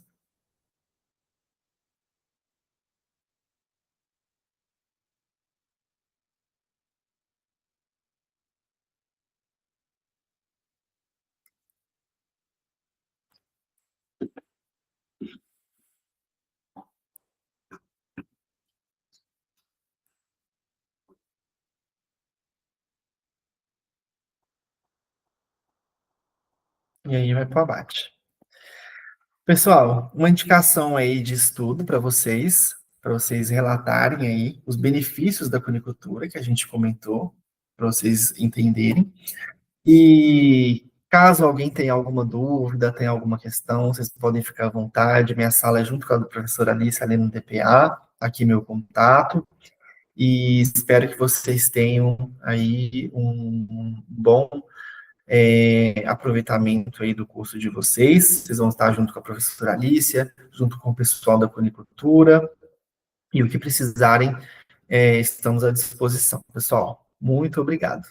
E aí vai para o abate. Pessoal, uma indicação aí de estudo para vocês relatarem aí os benefícios da conicultura que a gente comentou, para vocês entenderem. E caso alguém tenha alguma dúvida, tenha alguma questão, vocês podem ficar à vontade. Minha sala é junto com a da professora Alice, ali no DPA, aqui meu contato. E espero que vocês tenham aí um bom aproveitamento aí do curso de vocês. Vocês vão estar junto com a professora Alicia, junto com o pessoal da conicultura, e o que precisarem, estamos à disposição. Pessoal, muito obrigado.